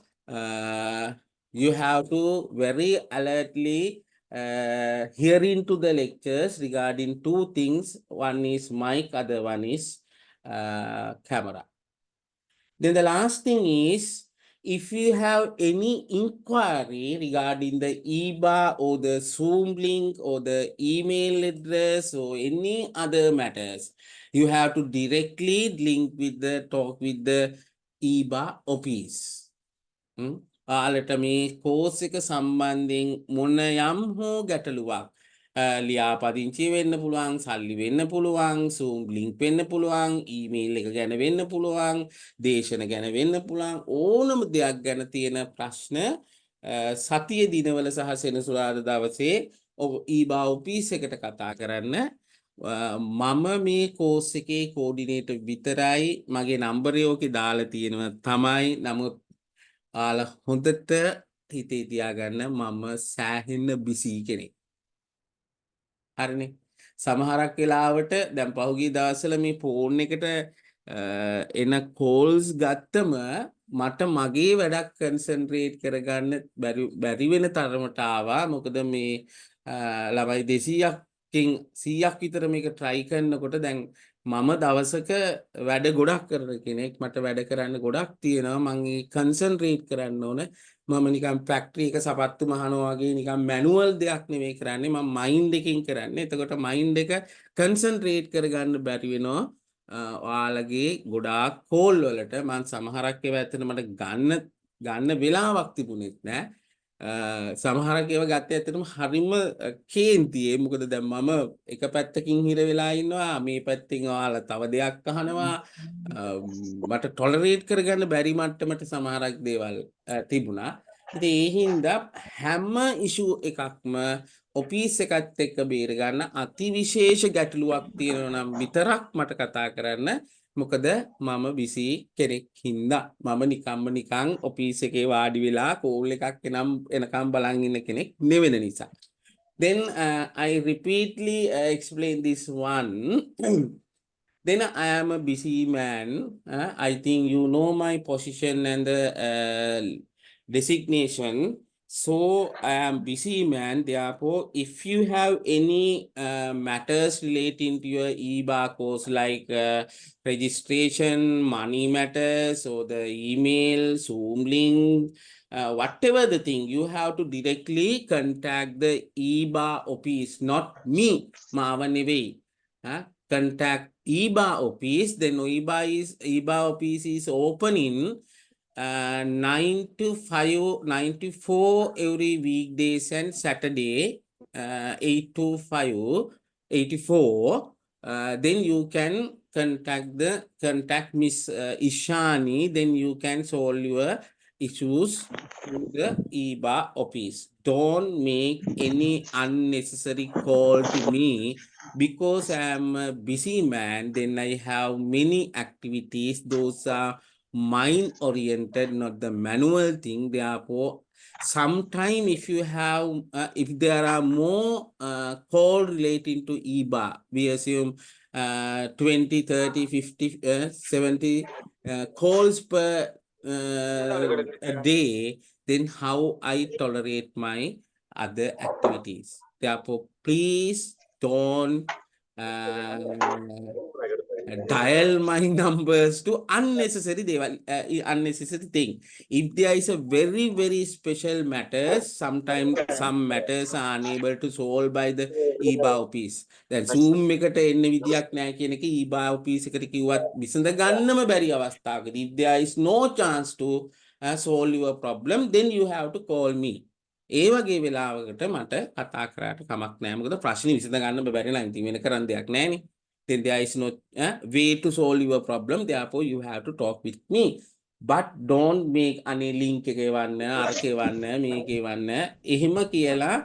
S2: you have to very alertly hear into the lectures regarding two things. One is mic, other one is camera. Then the last thing is, if you have any inquiry regarding the Ebar or the Zoom link or the email address or any other matters, you have to directly talk with the Ebar office. ඔයාලට මේ course එක සම්බන්ධයෙන් මොන යම් හෝ ගැටලුවක් ලියාපදිංචි වෙන්න පුළුවන්, සල්ලි වෙන්න පුළුවන්, Zoom link වෙන්න පුළුවන්, ඊමේල් එක ගැන වෙන්න පුළුවන්, දේශන ගැන වෙන්න පුළුවන්, ඕනම දෙයක් ගැන තියෙන ප්‍රශ්න සතියේ දිනවල සහ සෙනසුරාදා දවසේ ඊබා ඔෆිස් එකට කතා කරන්න. මම මේ කෝස් එකේ කෝඩිනේටර් විතරයි. මගේ නම්බරය ඕකේ දාලා තියෙනවා තමයි. නමුත් ඔයාලා හොඳට හිතේ තියාගන්න මම සෑහෙන බිසි කෙනෙක්. හරිනේ. සමහරක් වෙලාවට දැන් පහුගිය දවස්වල මේ ෆෝන් එකට එන කෝල්ස් ගත්තම මට මගේ වැඩක් කන්සන්ට්‍රේට් කරගන්න බැරි වෙන තරමට ආවා. මොකද මේ ළමයි 200කින් 100ක් විතර මේක try කරනකොට දැන් මම දවසක වැඩ ගොඩක් කරන කෙනෙක්. මට වැඩ කරන්න ගොඩක් තියෙනවා. මම කන්සන්ට්‍රේට් කරන්න ඕන. මම නිකන් ෆැක්ටරි එක සපත්තු මහනවා වගේ නිකන් මැනුවල් දෙයක් නෙවෙයි කරන්නේ. මම මයින්ඩ් එකකින් කරන්නේ. එතකොට මයින්ඩ් එක කන්සන්ට්‍රේට් කරගන්න බැරි වෙනවා. ඔයාලගේ ගොඩාක් කෝල් වලට මම සමහරක් ඒවා ඇත්තට මට ගන්න වෙලාවක් තිබුණෙත් නෑ. සමහරක් ඒවා ගත්තේ ඇත්තටම හරිම කේන්තියේ. මොකද දැන් මම එක පැත්තකින් හිර වෙලා ඉන්නවා, මේ පැත්තෙන් ඔයාලා තව දෙයක් අහනවා. මට ටොලරේට් කරගන්න බැරි මට්ටමට සමහරක් දේවල් තිබුණා. ඉතින් ඒ හින්දා හැම ඉෂුව එකක්ම ඔෆිස් එකත් එක්ක බේර ගන්න අතිවිශේෂ ගැටලුවක් තියෙනවා නම් විතරක් මට කතා කරන්න. මොකද මම බිසි කෙනෙක් හින්දා මම නිකන් ඔෆිස් එකේ වාඩි වෙලා කෝල් එකක් එනකම් බලන් ඉන්න කෙනෙක් නෙවෙන නිසා. Then I repeatedly explain this one. Then I am a busy man. I think you know my position and the designation. So I am busy man. Therefore, if you have any matters relating to your Ebar course like registration, money matters, or the email, Zoom link, whatever the thing, you have to directly contact the Ebar office, not me, Maava නෙවෙයි. Contact Ebar office. Then Ebar office is opening 9 to 5, 9 to 4 every weekdays and Saturday, 8 to 5, 84. Then you can contact Miss Ishani. Then you can solve your issues to the Ebar office. Don't make any unnecessary call to me because I am a busy man. Then I have many activities. Those are mind oriented, not the manual thing. Therefore, sometime if you have if there are more call relating to Ebar, we assume 20, 30, 50, 70 calls per a day, then how I tolerate my other activities. Therefore, please don't dial my numbers to unnecessary unnecessary thing. If there is a very special matters, sometimes some matters are unable to solve by the Ebar office. Then Zoom එකට එන්න විදියක් නැහැ කියන එක Ebar office එකට කිව්වත් විසඳ ගන්නම බැරි අවස්ථාවකදී if there is no chance to solve your problem, then you have to call me. ඒ වගේ වෙලාවකට මට කතා කරාට කමක් නැහැ. මොකද ප්‍රශ්නේ විසඳ ගන්න බැරි නම් ඉතින් වෙන කරන්න දෙයක් නැහැනේ. Then there is no way to solve your problem. Therefore, you have to talk with me. But don't make any link එක එවන්න, අරක එවන්න, මේක එවන්න. එහෙම කියලා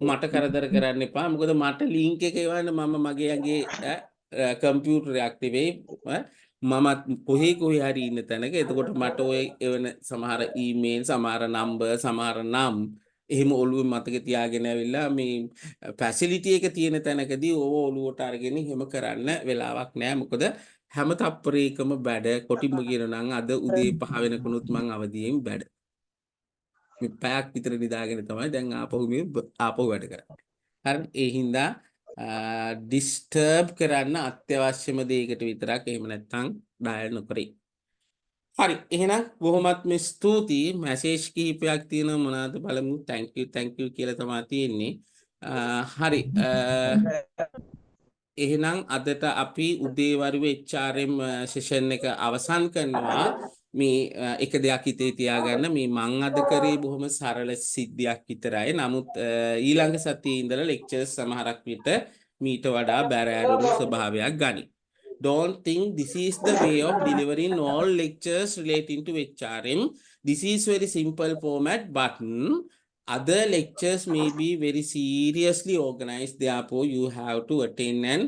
S2: මට කරදර කරන්න එපා. මොකද මට link එක එවන්න මගේ කම්පියුටර් එකක් නෙවෙයි. මම කොහේ හරි ඉන්න තැනක. එතකොට මට ඔය එවන සමහර ඊමේල්, සමහර නම්බර්, සමහර නම් එහෙම ඔළුවේ මතක තියාගෙන ඇවිල්ලා මේ ෆැසිලිටි එක තියෙන තැනකදී ඕව ඔළුවට අරගෙන එහෙම කරන්න වෙලාවක් නැහැ. මොකද හැම තප්පරයකම බැඩ කොටිම කියනනම් අද උදේ 5 වෙනකනුත් මං අවදියෙන් බැඩ. මේ පැයක් විතර නිදාගෙන තමයි දැන් ආපහු වැඩ කරන්නේ. හරි ඒ හින්දා ඩිස්ටර්බ් කරන්න අත්‍යවශ්‍යම දෙයකට විතරක් එහෙම නැත්නම් ඩයල් නොකරේ. හරි එහෙනම් බොහොමත්ම ස්තුතියි. මැසේජ් කිහිපයක් තියෙනවා මොනවාද බලමු. thank you කියලා තමයි තියෙන්නේ. හරි එහෙනම් අදට අපි උදේවරුේ HRM සෙෂන් එක අවසන් කරනවා. මේ එක දෙයක් හිතේ තියාගන්න මේ මං අද කරේ බොහොම සරල සිද්ධියක් විතරයි. නමුත් ඊළඟ සතියේ ඉඳලා ලෙක්චර්ස් සමහරක් විට මීට වඩා බැරෑරුම් ස්වභාවයක් ගනී. Don't think this is the way of delivering all lectures relating to HRM. This is very simple format, but other lectures may be very seriously organized. Therefore, you have to attend and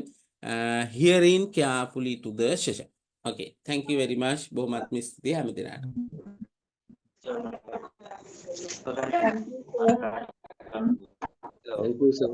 S2: hearing carefully to the session. Okay, thank you very much. බොහොමත් ස්තුතියි හැම දිනකට.
S1: Thank you, sir.